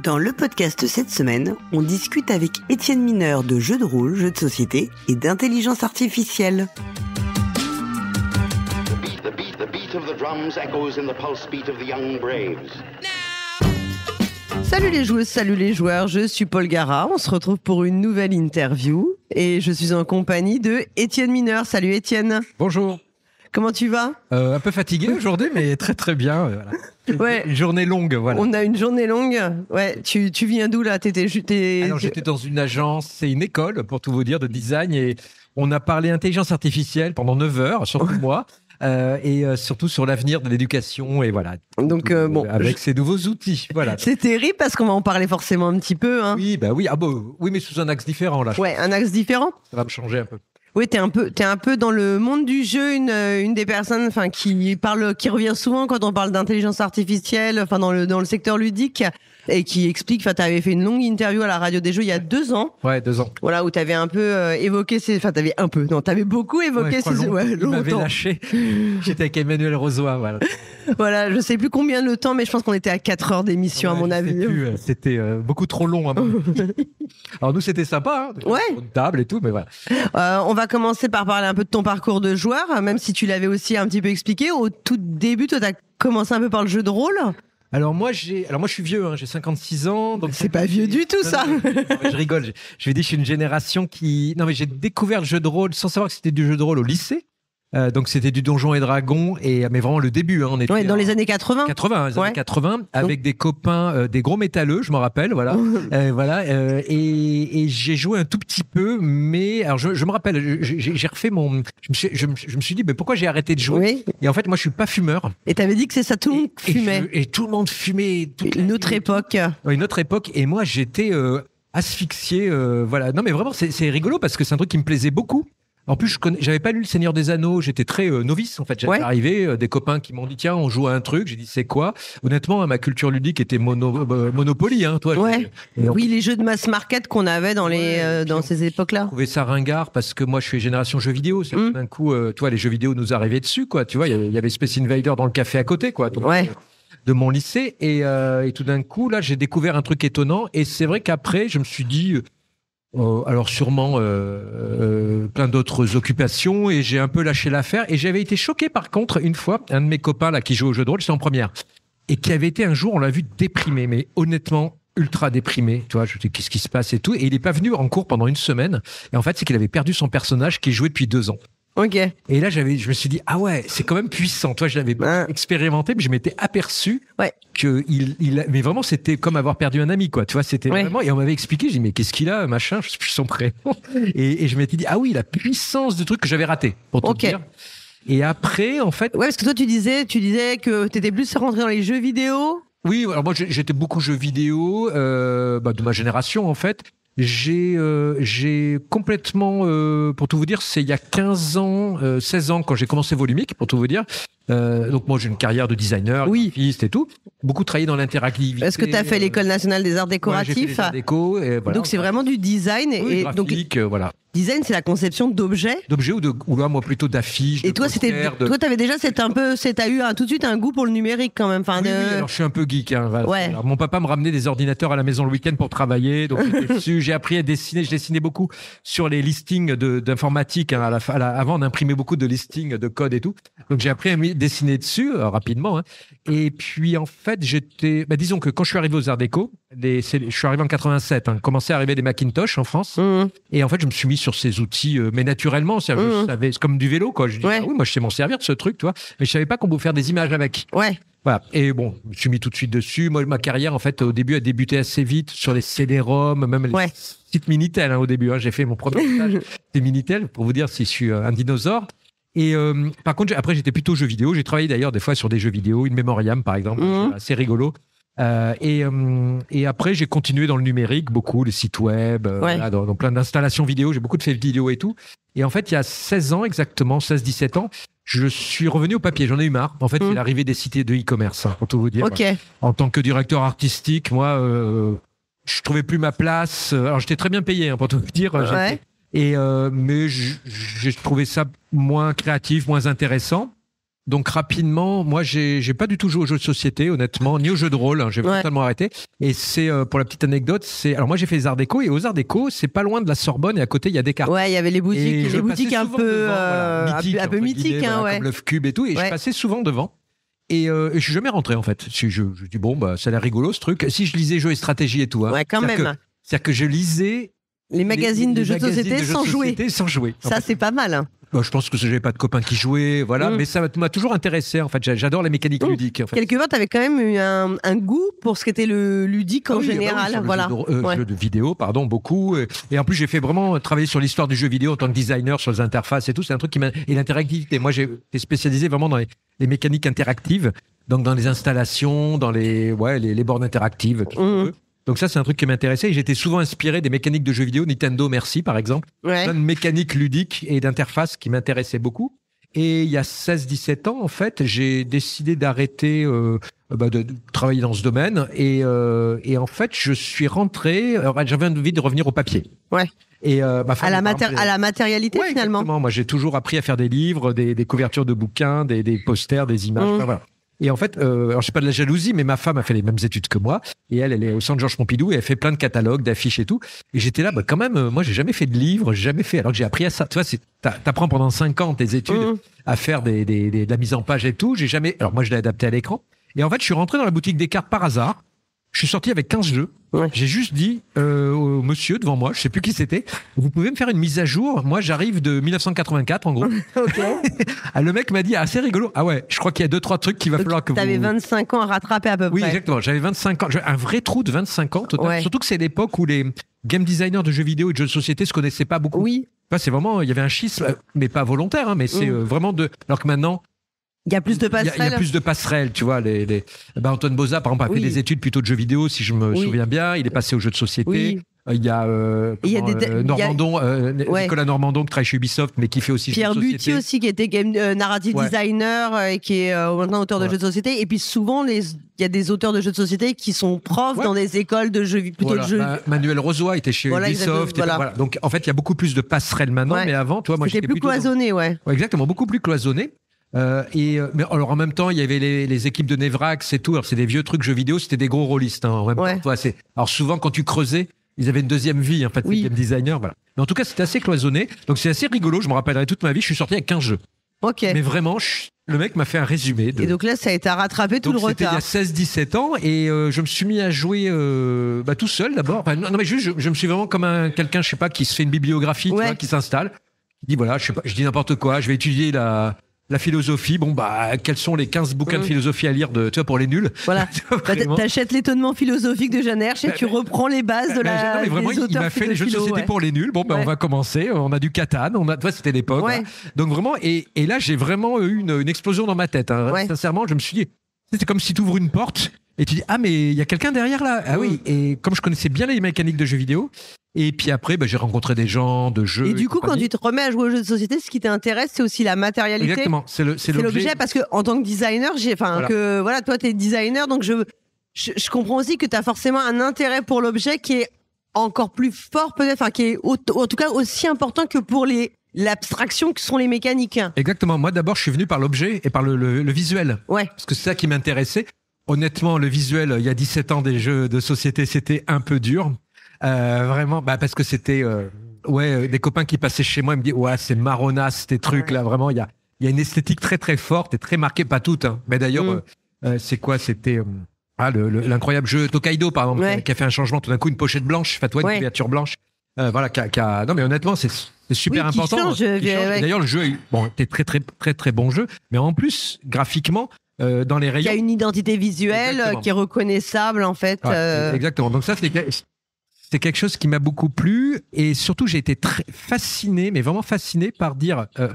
Dans le podcast cette semaine, on discute avec Étienne Mineur de jeux de rôle, jeux de société et d'intelligence artificielle. The beat of the drums echoes in the pulse beat of the young braves. Salut les joueuses, salut les joueurs, je suis Paul Gara, on se retrouve pour une nouvelle interview et je suis en compagnie de Étienne Mineur. Salut Étienne. Bonjour. Comment tu vas ? Un peu fatigué aujourd'hui, mais très très bien. Voilà. Ouais. Une journée longue, voilà. On a une journée longue. Ouais. Tu viens d'où là ? Alors j'étais dans une agence, c'est une école pour tout vous dire de design et on a parlé intelligence artificielle pendant 9 heures, surtout moi. Et surtout sur l'avenir de l'éducation et voilà. Donc avec ces nouveaux outils, voilà. C'est terrible parce qu'on va en parler forcément un petit peu. Hein. Oui, oui, mais sous un axe différent là. Ouais, un axe différent. Ça va me changer un peu. Oui, t'es un peu dans le monde du jeu, une des personnes, qui revient souvent quand on parle d'intelligence artificielle, dans le secteur ludique, et qui explique, t'avais fait une longue interview à la radio des jeux il y a 2 ans. Ouais, 2 ans. Voilà, où t'avais un peu évoqué t'avais beaucoup évoqué ces longtemps. Il longtemps. m'avait lâché. J'étais avec Emmanuel Rozoy, voilà. Voilà, je sais plus combien de temps, mais je pense qu'on était à 4 heures d'émission, à mon avis. C'était beaucoup trop long. Alors nous, c'était sympa, hein, ouais. Une table et tout, mais voilà. On va commencer par parler un peu de ton parcours de joueur, même si tu l'avais aussi un petit peu expliqué. Au tout début, toi, t'as commencé un peu par le jeu de rôle. Alors moi, je suis vieux, hein, j'ai 56 ans. Donc c'est pas vieux du tout, ça. Non, je rigole. Je vais dire, je suis une génération qui... Non, mais j'ai découvert le jeu de rôle sans savoir que c'était du jeu de rôle au lycée. Donc c'était du Donjons et Dragons, mais vraiment le début. Hein, on était dans les années 80. Années 80, avec des copains, des gros métalleux, je m'en rappelle, voilà. Et j'ai joué un tout petit peu, mais alors je me rappelle, j'ai refait je me suis dit, mais pourquoi j'ai arrêté de jouer ? Et en fait, moi, je suis pas fumeur. Et t'avais dit que c'est ça, tout le monde fumait. Et tout le monde fumait. Une autre époque. Une autre époque. Et moi, j'étais asphyxié. Voilà. Non, mais vraiment, c'est rigolo parce que c'est un truc qui me plaisait beaucoup. En plus, j'avais pas lu Le Seigneur des Anneaux, j'étais très novice en fait. J'étais arrivé, des copains qui m'ont dit tiens, on joue à un truc. J'ai dit c'est quoi ? Honnêtement, ma culture ludique était Monopoly, hein, toi. Oui, les jeux de mass market qu'on avait dans ces époques-là. Je trouvais ça ringard parce que moi, je suis génération jeux vidéo. D'un coup, toi, les jeux vidéo nous arrivaient dessus, quoi. Tu vois, il y avait Space Invader dans le café à côté, quoi. Donc, de mon lycée et tout d'un coup, là, j'ai découvert un truc étonnant et c'est vrai qu'après, je me suis dit. Alors sûrement plein d'autres occupations et j'ai un peu lâché l'affaire et j'avais été choqué par contre une fois un de mes copains là qui joue au jeu de rôle, j'étais en première et qui avait été un jour, on l'a vu déprimé, mais honnêtement ultra déprimé, tu vois, je me dis qu'est-ce qui se passe et tout, et il est pas venu en cours pendant 1 semaine et en fait c'est qu'il avait perdu son personnage qu'il jouait depuis 2 ans. Ok. Et là, je me suis dit, ah ouais, c'est quand même puissant. Toi, je l'avais expérimenté, mais je m'étais aperçu que mais vraiment, c'était comme avoir perdu un ami, quoi. Tu vois, c'était vraiment, et on m'avait expliqué, j'ai dit, mais qu'est-ce qu'il a, machin, je sais plus son prénom. Et je m'étais dit, ah oui, la puissance du truc que j'avais raté, pour tout dire. Et après, en fait. Ouais, parce que toi, tu disais que t'étais plus rentré dans les jeux vidéo. Oui, alors moi, j'étais beaucoup jeux vidéo, de ma génération, en fait. J'ai complètement, pour tout vous dire, c'est il y a 15 ans, 16 ans quand j'ai commencé Volumique, pour tout vous dire. Donc moi j'ai une carrière de designer, graphiste et tout. Beaucoup travaillé dans l'interactivité. Est-ce que tu as fait l'École nationale des arts décoratifs ? J'ai fait les arts déco, et voilà. Donc c'est vraiment du design et graphique, voilà. Design, c'est la conception d'objets. D'objets ou là moi plutôt d'affiches. Et toi t'avais déjà t'as eu tout de suite un goût pour le numérique quand même. Oui, alors je suis un peu geek. Hein, alors, mon papa me ramenait des ordinateurs à la maison le week-end pour travailler, donc j'ai appris à dessiner. Je dessinais beaucoup sur les listings d'informatique. Hein, avant on imprimait beaucoup de listings de code et tout. Donc j'ai appris à dessiner dessus rapidement. Hein. Et puis en fait disons que quand je suis arrivé aux Arts Déco, je suis arrivé en 87. Hein, commençaient à arriver des Macintosh en France. Et en fait je me suis mis sur ces outils, mais naturellement, c'est comme du vélo, quoi. Je dis, oui, moi je sais m'en servir de ce truc, tu vois. Mais je savais pas qu'on pouvait faire des images avec. Ouais. Voilà. Et bon, je me suis mis tout de suite dessus. Moi, ma carrière, en fait, au début, a débuté assez vite sur les CD-ROM, même les sites Minitel, hein, au début. Hein. J'ai fait mon premier stage des Minitel, pour vous dire si je suis un dinosaure. Et par contre, après, j'étais plutôt jeux vidéo. J'ai travaillé d'ailleurs des fois sur des jeux vidéo, In Memoriam, par exemple, assez rigolo. Et après, j'ai continué dans le numérique, beaucoup, les sites web, dans plein d'installations vidéo. J'ai beaucoup de faits vidéo et tout. Et en fait, il y a 16 ans, exactement, 16-17 ans, je suis revenu au papier. J'en ai eu marre. En fait, c'est l'arrivée des sites de e-commerce, hein, pour tout vous dire. Okay. En tant que directeur artistique, moi, je trouvais plus ma place. Alors, j'étais très bien payé, hein, pour tout vous dire. Mais j'ai trouvé ça moins créatif, moins intéressant. Donc rapidement, moi j'ai pas du tout joué aux jeux de société, honnêtement, ni aux jeux de rôle. J'ai totalement arrêté. Et c'est pour la petite anecdote, alors moi j'ai fait les Arts Déco et aux Arts Déco, c'est pas loin de la Sorbonne et à côté il y a Descartes. Ouais, il y avait les boutiques un peu mythiques, un peu mythiques, comme l'œuf cube et tout. Et je passais souvent devant. Et je suis jamais rentré en fait. Je dis bon bah ça a l'air rigolo ce truc. Si je lisais jeux et stratégie et tout. Ouais, quand même. C'est-à-dire que je lisais les magazines de jeux de société sans jouer. Ça c'est pas mal. Hein. Bon, je pense que j'avais pas de copains qui jouaient, voilà, mais ça m'a toujours intéressé en fait. J'adore les mécaniques ludiques. En fait. Quelque part, tu avais quand même eu un goût pour ce qu'était le ludique en général, voilà. Jeux de vidéo, pardon, beaucoup. Et en plus, j'ai fait vraiment travailler sur l'histoire du jeu vidéo en tant que designer, sur les interfaces et tout. C'est un truc qui m'a et l'interactivité. Moi, j'ai été spécialisé vraiment dans les mécaniques interactives, donc dans les installations, dans les bornes interactives. Tout Donc ça, c'est un truc qui m'intéressait. Et j'étais souvent inspiré des mécaniques de jeux vidéo, Nintendo Merci, par exemple. Plein de mécaniques ludiques et d'interfaces qui m'intéressaient beaucoup. Et il y a 16-17 ans, en fait, j'ai décidé d'arrêter de travailler dans ce domaine. Et en fait, je suis rentré... J'avais envie de revenir au papier. Ouais. Et, à la matérialité, finalement. Exactement. Moi, j'ai toujours appris à faire des livres, des couvertures de bouquins, des posters, des images. Enfin, voilà. Et en fait, alors c'est pas de la jalousie, mais ma femme a fait les mêmes études que moi. Et elle est au Centre Georges Pompidou et elle fait plein de catalogues, d'affiches et tout. Et j'étais là, quand même, moi, j'ai jamais fait de livre, alors que j'ai appris à ça. Tu vois, t'apprends pendant 5 ans tes études à faire de la mise en page et tout. Alors moi, je l'ai adapté à l'écran. Et en fait, je suis rentré dans la boutique Descartes par hasard. Je suis sorti avec 15 jeux. Ouais. J'ai juste dit au monsieur devant moi, je sais plus qui c'était, vous pouvez me faire une mise à jour? Moi, j'arrive de 1984, en gros. Le mec m'a dit, c'est rigolo. Ah ouais, je crois qu'il y a 2-3 trucs qu'il va falloir que t'avais 25 ans à rattraper à peu près. Oui, exactement. J'avais 25 ans. J'avais un vrai trou de 25 ans. Total. Surtout que c'est l'époque où les game designers de jeux vidéo et de jeux de société se connaissaient pas beaucoup. Oui. Enfin, c'est vraiment, il y avait un schisme, mais pas volontaire, hein, mais c'est vraiment alors que maintenant, il y a plus de passerelles. Il y a plus de passerelles, tu vois. Antoine Boza, par exemple, a fait des études plutôt de jeux vidéo, si je me souviens bien. Il est passé aux jeux de société. Oui. Il y a, Nicolas Normandon qui travaille chez Ubisoft, mais qui fait aussi Pierre jeux de société. Pierre Buty aussi, qui était narrative designer et qui est maintenant auteur de jeux de société. Et puis souvent, il y a des auteurs de jeux de société qui sont profs dans des écoles de jeux plutôt de jeux. Manuel Rozoy était chez Ubisoft. Donc en fait, il y a beaucoup plus de passerelles maintenant, mais avant, tu vois, moi j'étais plus cloisonné, exactement, beaucoup plus cloisonné. Mais alors en même temps, il y avait les équipes de Nevrax et tout. Alors c'est des vieux trucs jeux vidéo, c'était des gros rôlistes. En même temps, alors souvent quand tu creusais, ils avaient une deuxième vie en fait, les game designers. Voilà. Mais en tout cas, c'était assez cloisonné. Donc c'est assez rigolo. Je me rappellerai toute ma vie. Je suis sorti avec 15 jeux. Ok. Mais vraiment, le mec m'a fait un résumé. Et donc là, ça a été à rattraper tout le retard. C'était il y a 16-17 ans et je me suis mis à jouer tout seul d'abord. Enfin, non, mais juste, je me suis vraiment comme quelqu'un, je sais pas, qui se fait une bibliographie, tu vois, qui s'installe, qui dit voilà, je sais pas, je dis n'importe quoi, je vais étudier la philosophie, quels sont les 15 bouquins de philosophie à lire tu vois, pour les nuls. Voilà. T'achètes l'étonnement philosophique de Jeanne Hersch et tu reprends les bases de la. Non, mais vraiment, il m'a fait les jeux de société pour les nuls. On va commencer. On a du Catan. Toi, c'était l'époque. Ouais. Donc vraiment, et là, j'ai vraiment eu une explosion dans ma tête. Hein. Sincèrement, je me suis dit, c'est comme si tu ouvres une porte et tu dis, mais il y a quelqu'un derrière là. Ah oui. Et comme je connaissais bien les mécaniques de jeux vidéo. Et puis après, j'ai rencontré des gens de jeux. Et du coup, quand tu te remets à jouer aux jeux de société, ce qui t'intéresse, c'est aussi la matérialité. Exactement, c'est l'objet. Parce que en tant que designer, toi, t'es designer, donc je comprends aussi que t'as forcément un intérêt pour l'objet qui est encore plus fort, peut-être, qui est en tout cas aussi important que pour l'abstraction que sont les mécaniques. Exactement. Moi, d'abord, je suis venu par l'objet et par le visuel. Ouais. Parce que c'est ça qui m'intéressait. Honnêtement, le visuel, il y a 17 ans des jeux de société, c'était un peu dur. Vraiment, parce que c'était des copains qui passaient chez moi, ils me disaient c'est marronasse ces trucs là, vraiment il y a une esthétique très très forte et très marquée, pas toutes, hein. Mais d'ailleurs c'est quoi, c'était l'incroyable jeu Tokaido par exemple, qui a fait un changement tout d'un coup, une pochette blanche, une couverture blanche, non mais honnêtement c'est super important. D'ailleurs le jeu était très très très très bon jeu, mais en plus graphiquement dans les rayons, il y a une identité visuelle qui est reconnaissable en fait. Exactement, donc ça c'est quelque chose qui m'a beaucoup plu et surtout j'ai été très fasciné, mais vraiment fasciné par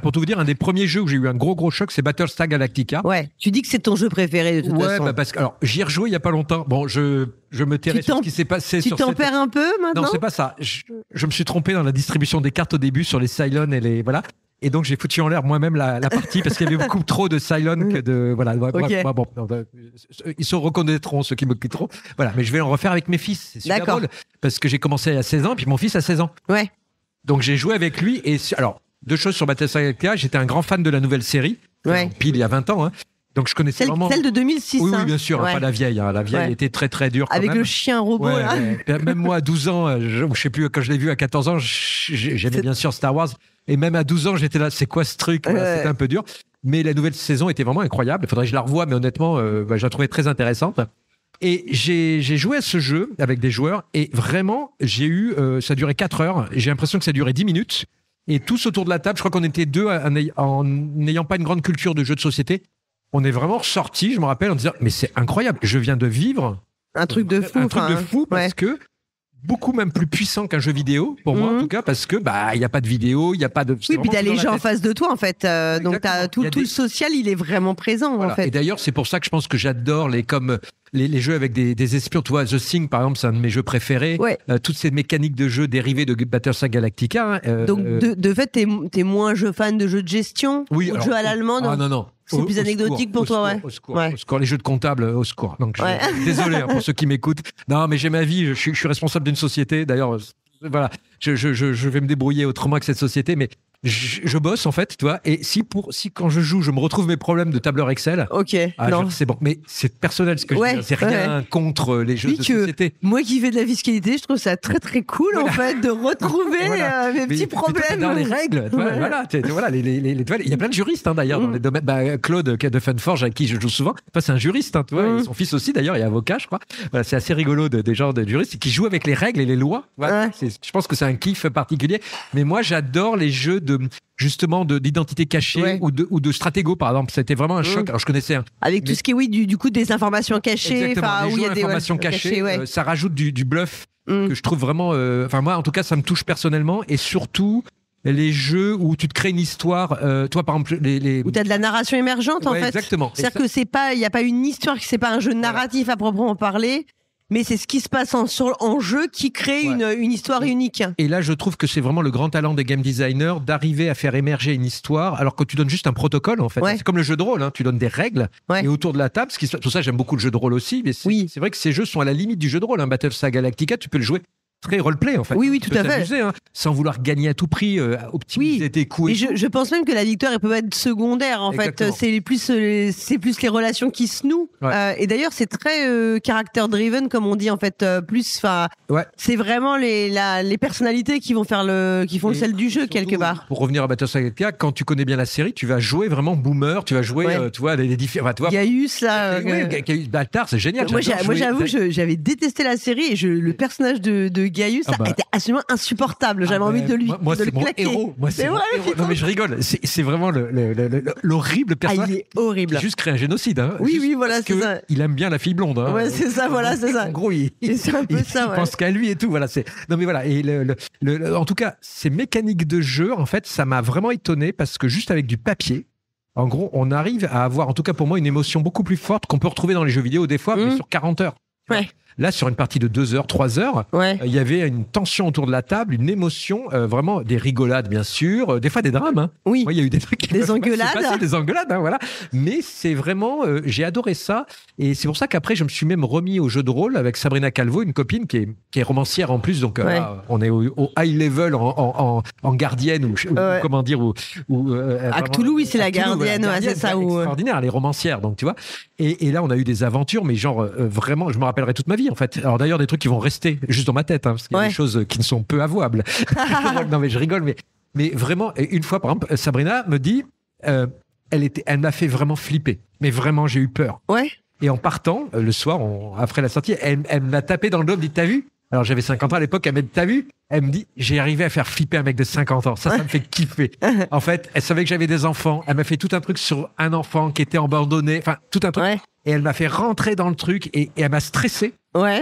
pour tout vous dire, un des premiers jeux où j'ai eu un gros choc, c'est Battlestar Galactica. Ouais, tu dis que c'est ton jeu préféré de toute façon. Parce que j'y ai rejoué il y a pas longtemps. Bon, je me tairai sur ce qui s'est passé. Tu t'en perds un peu maintenant? Non, c'est pas ça. Je me suis trompé dans la distribution des cartes au début sur les Cylon et les voilà. Et donc j'ai foutu en l'air moi-même la partie parce qu'il y avait beaucoup trop de Cylon que de ils se reconnaîtront ceux qui me quitteront. Voilà, mais je vais en refaire avec mes fils. C'est super drôle parce que j'ai commencé à 16 ans puis mon fils a 16 ans. Ouais. Donc j'ai joué avec lui et alors 2 choses sur Battlestar Galactica, j'étais un grand fan de la nouvelle série. pile il y a 20 ans. Hein. Donc je connaissais vraiment... Celle de 2006. Oui, bien sûr, pas la vieille. Hein. La vieille était très très dure. Avec même. Le chien robot, là. Même moi, à 12 ans, je sais plus, quand je l'ai vu à 14 ans, j'aimais bien sûr Star Wars. Et même à 12 ans, j'étais là, c'est quoi ce truc? C'était un peu dur. Mais la nouvelle saison était vraiment incroyable. Il faudrait que je la revoie, mais honnêtement, je la trouvais très intéressante. Et j'ai joué à ce jeu avec des joueurs et vraiment, j'ai eu, ça durait 4 heures. J'ai l'impression que ça durait 10 minutes. Et tous autour de la table, je crois qu'on était 2 en n'ayant pas une grande culture de jeux de société. On est vraiment ressortis, je me rappelle, en disant mais c'est incroyable, je viens de vivre un truc de fou, parce que beaucoup même plus puissant qu'un jeu vidéo pour moi en tout cas, parce que il y a pas de vidéo, il y a pas de... Oui, puis t'as les gens en face de toi en fait, donc t'as tout le social, il est vraiment présent en fait. Et d'ailleurs c'est pour ça que je pense que j'adore les jeux avec des espions. Tu vois, The Thing par exemple, c'est un de mes jeux préférés. Toutes ces mécaniques de jeu dérivées de Battlestar Galactica. Donc de fait t'es moins fan de jeux de gestion ou de jeux à l'allemande. Ah non. C'est plus anecdotique pour toi, Au secours, les jeux de comptable, au secours. Donc, désolé pour ceux qui m'écoutent. Non, mais j'ai ma vie, je suis responsable d'une société. D'ailleurs, voilà, je vais me débrouiller autrement que cette société, mais je bosse en fait, tu vois. Et si quand je joue, je me retrouve mes problèmes de tableur Excel. C'est bon, mais c'est personnel ce que je dis. C'est rien contre les jeux de société. Moi qui fais de la fiscalité, je trouve ça très très cool en fait de retrouver mes petits problèmes. Dans les règles, il y a plein de juristes d'ailleurs dans les domaines. Claude de Funforge, avec qui je joue souvent, c'est un juriste, tu vois. Et son fils aussi d'ailleurs est avocat, je crois. Voilà, c'est assez rigolo des gens de juristes qui jouent avec les règles et les lois. Voilà. Je pense que c'est un kiff particulier. Mais moi, j'adore les jeux d'identité cachée ou de stratégo par exemple. C'était vraiment un choc. Alors je connaissais avec tout ce qui est du coup des informations cachées, où il y a des informations cachées, ça rajoute du bluff que je trouve vraiment moi en tout cas ça me touche personnellement. Et surtout les jeux où tu te crées une histoire, toi par exemple où tu as de la narration émergente en fait. Exactement. C'est-à-dire que il y a pas une histoire, c'est pas un jeu narratif à proprement parler. Mais c'est ce qui se passe en jeu qui crée une histoire unique. Et là, je trouve que c'est vraiment le grand talent des game designers d'arriver à faire émerger une histoire alors que tu donnes juste un protocole, en fait. C'est comme le jeu de rôle, tu donnes des règles et autour de la table, tout ça, j'aime beaucoup le jeu de rôle aussi, mais c'est vrai que ces jeux sont à la limite du jeu de rôle. Battlestar Galactica, tu peux le jouer très roleplay en fait. Oui, tout à fait. Sans vouloir gagner à tout prix, optimiser tes coups. Et je pense même que la victoire, elle peut être secondaire en fait. C'est plus les relations qui se nouent. Et d'ailleurs, c'est très character driven comme on dit en fait. C'est vraiment les personnalités qui vont le sel du jeu quelque part. Pour revenir à Battlestar Galactica, quand tu connais bien la série, tu vas jouer vraiment boomer, tu vas jouer, tu vois, les différents. Gaius là. Baltar, c'est génial. Moi, j'avoue, j'avais détesté la série et le personnage de Gaius était absolument insupportable. J'avais envie de lui c'est mon héros. Moi, c'est mon héros. Non, mais je rigole. C'est vraiment l'horrible personnage. Il est horrible. Il a juste créé un génocide. Oui, voilà, c'est ça. Il aime bien la fille blonde. C'est ça, voilà, c'est ça. En gros, il pense qu'à lui et tout. Voilà, non, mais voilà. Et en tout cas, ces mécaniques de jeu, en fait, ça m'a vraiment étonné parce que juste avec du papier, en gros, on arrive à avoir, en tout cas pour moi, une émotion beaucoup plus forte qu'on peut retrouver dans les jeux vidéo des fois, mais sur 40 heures. Là, sur une partie de 2 heures, 3 heures, il y avait une tension autour de la table, une émotion, vraiment des rigolades, bien sûr, des fois des drames. Oui. Moi, il y a eu des trucs. Des engueulades. Des engueulades, voilà. Mais c'est vraiment, j'ai adoré ça. Et c'est pour ça qu'après, je me suis même remis au jeu de rôle avec Sabrina Calvo, une copine qui est romancière en plus. Donc, on est au high level en gardienne ou comment dire. À Cthulhu, oui, c'est la gardienne, c'est ça. Extraordinaire, elle est romancière, donc tu vois. Et là, on a eu des aventures, mais genre, vraiment, je me rappellerai toute ma vie. En fait, alors d'ailleurs des trucs qui vont rester juste dans ma tête, parce qu'il y a des choses qui ne sont peu avouables. Non mais je rigole, mais vraiment une fois par exemple, Sabrina me dit, elle m'a fait vraiment flipper, mais vraiment j'ai eu peur. Et en partant le soir, après la sortie, elle m'a tapé dans le dos, elle me dit t'as vu? Alors j'avais 50 ans à l'époque, elle m'a dit t'as vu? Elle me dit j'ai arrivé à faire flipper un mec de 50 ans, ça me fait kiffer. En fait, elle savait que j'avais des enfants, elle m'a fait tout un truc sur un enfant qui était abandonné, enfin tout un truc. Et elle m'a fait rentrer dans le truc et elle m'a stressé.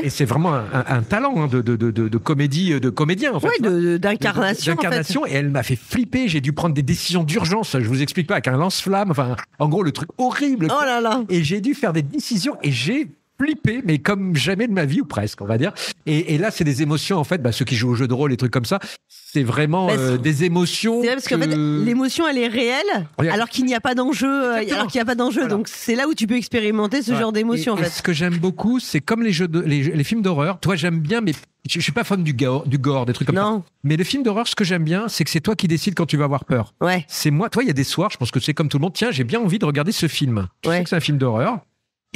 Et c'est vraiment un talent de comédie, de comédien en fait. D'incarnation. D'incarnation. En fait. Et elle m'a fait flipper. J'ai dû prendre des décisions d'urgence. Je vous explique pas, avec un lance-flamme. Enfin, en gros, le truc horrible. Oh là là. Et j'ai dû faire des décisions et j'ai flippé, mais comme jamais de ma vie, ou presque, on va dire. Et là, c'est des émotions, en fait, ceux qui jouent au jeu de rôle, les trucs comme ça, c'est vraiment des émotions. C'est vrai, parce qu'en fait, l'émotion, elle est réelle, alors qu'il n'y a pas d'enjeu. Voilà. Donc, c'est là où tu peux expérimenter ce genre d'émotion, en fait. Et ce que j'aime beaucoup, c'est comme les films d'horreur. Toi, j'aime bien, mais je suis pas fan du gore, des trucs comme ça. Mais les films d'horreur, ce que j'aime bien, c'est que c'est toi qui décides quand tu vas avoir peur. Ouais. C'est moi. Toi, il y a des soirs, je pense que c'est comme tout le monde. Tiens, j'ai bien envie de regarder ce film. Tu sais que c'est un film d'horreur.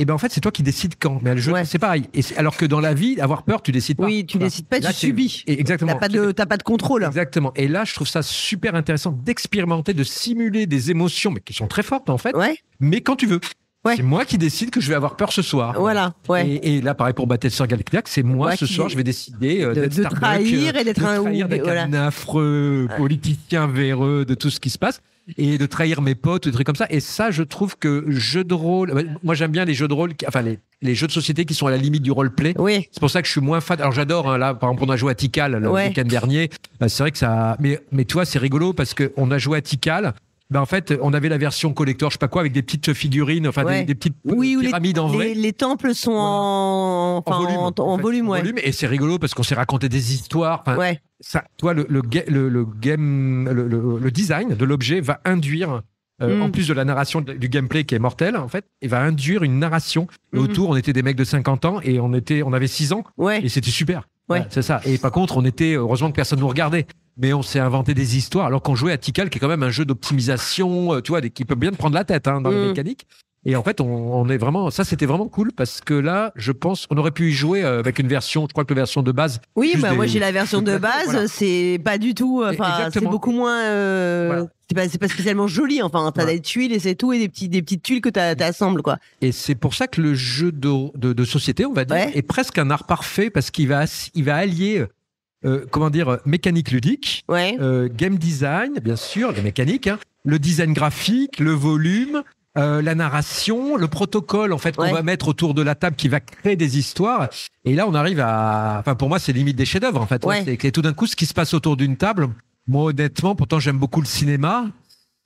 Et ben en fait, c'est toi qui décides quand. Mais le jeu, c'est pareil. Alors que dans la vie, avoir peur, tu décides pas. Oui, tu décides pas, tu subis. Exactement. T'as pas de contrôle. Exactement. Et là, je trouve ça super intéressant d'expérimenter, de simuler des émotions, mais qui sont très fortes en fait. Ouais. Mais quand tu veux. Ouais. C'est moi qui décide que je vais avoir peur ce soir. Voilà. Ouais. Et là, pareil pour Battlestar Galactica, c'est moi ce soir, je vais décider de trahir et d'être un affreux politicien véreux de tout ce qui se passe. Et de trahir mes potes, des trucs comme ça. Et ça, je trouve que jeux de rôle... Moi, j'aime bien les jeux de rôle, les jeux de société qui sont à la limite du roleplay. Oui. C'est pour ça que je suis moins fan. Alors, j'adore, là, par exemple, on a joué à Tikal le week-end dernier. C'est vrai que ça... Mais toi, c'est rigolo parce qu'on a joué à Tikal. En fait, on avait la version collector, je sais pas quoi, avec des petites figurines, des petites pyramides en vrai. Les temples sont en volume. Et c'est rigolo parce qu'on s'est raconté des histoires. Ça, toi, le design de l'objet va induire, en plus de la narration du gameplay qui est mortel, en fait, il va induire une narration. Et autour, on était des mecs de 50 ans et on avait 6 ans. Et c'était super. Ouais. C'est ça. Et par contre, heureusement que personne nous regardait. Mais on s'est inventé des histoires alors qu'on jouait à Tikal, qui est quand même un jeu d'optimisation, tu vois, qui peut bien te prendre la tête dans les mécaniques. Et en fait, on est vraiment, ça c'était vraiment cool parce que là, je pense, on aurait pu y jouer avec une version, je crois que la version de base. Oui, moi j'ai la version de base, c'est pas du tout, c'est beaucoup moins, c'est pas spécialement joli. Enfin, t'as des tuiles et c'est tout, et des petites tuiles que t'assembles, quoi. Et c'est pour ça que le jeu de société, on va dire, est presque un art parfait parce qu'il va allier. Mécanique ludique, game design, bien sûr, les mécaniques, le design graphique, le volume, la narration, le protocole en fait qu'on va mettre autour de la table qui va créer des histoires. Et là, on arrive à, pour moi, c'est limite des chefs-d'œuvre en fait. C'est que tout d'un coup, ce qui se passe autour d'une table. Moi, honnêtement, pourtant, j'aime beaucoup le cinéma.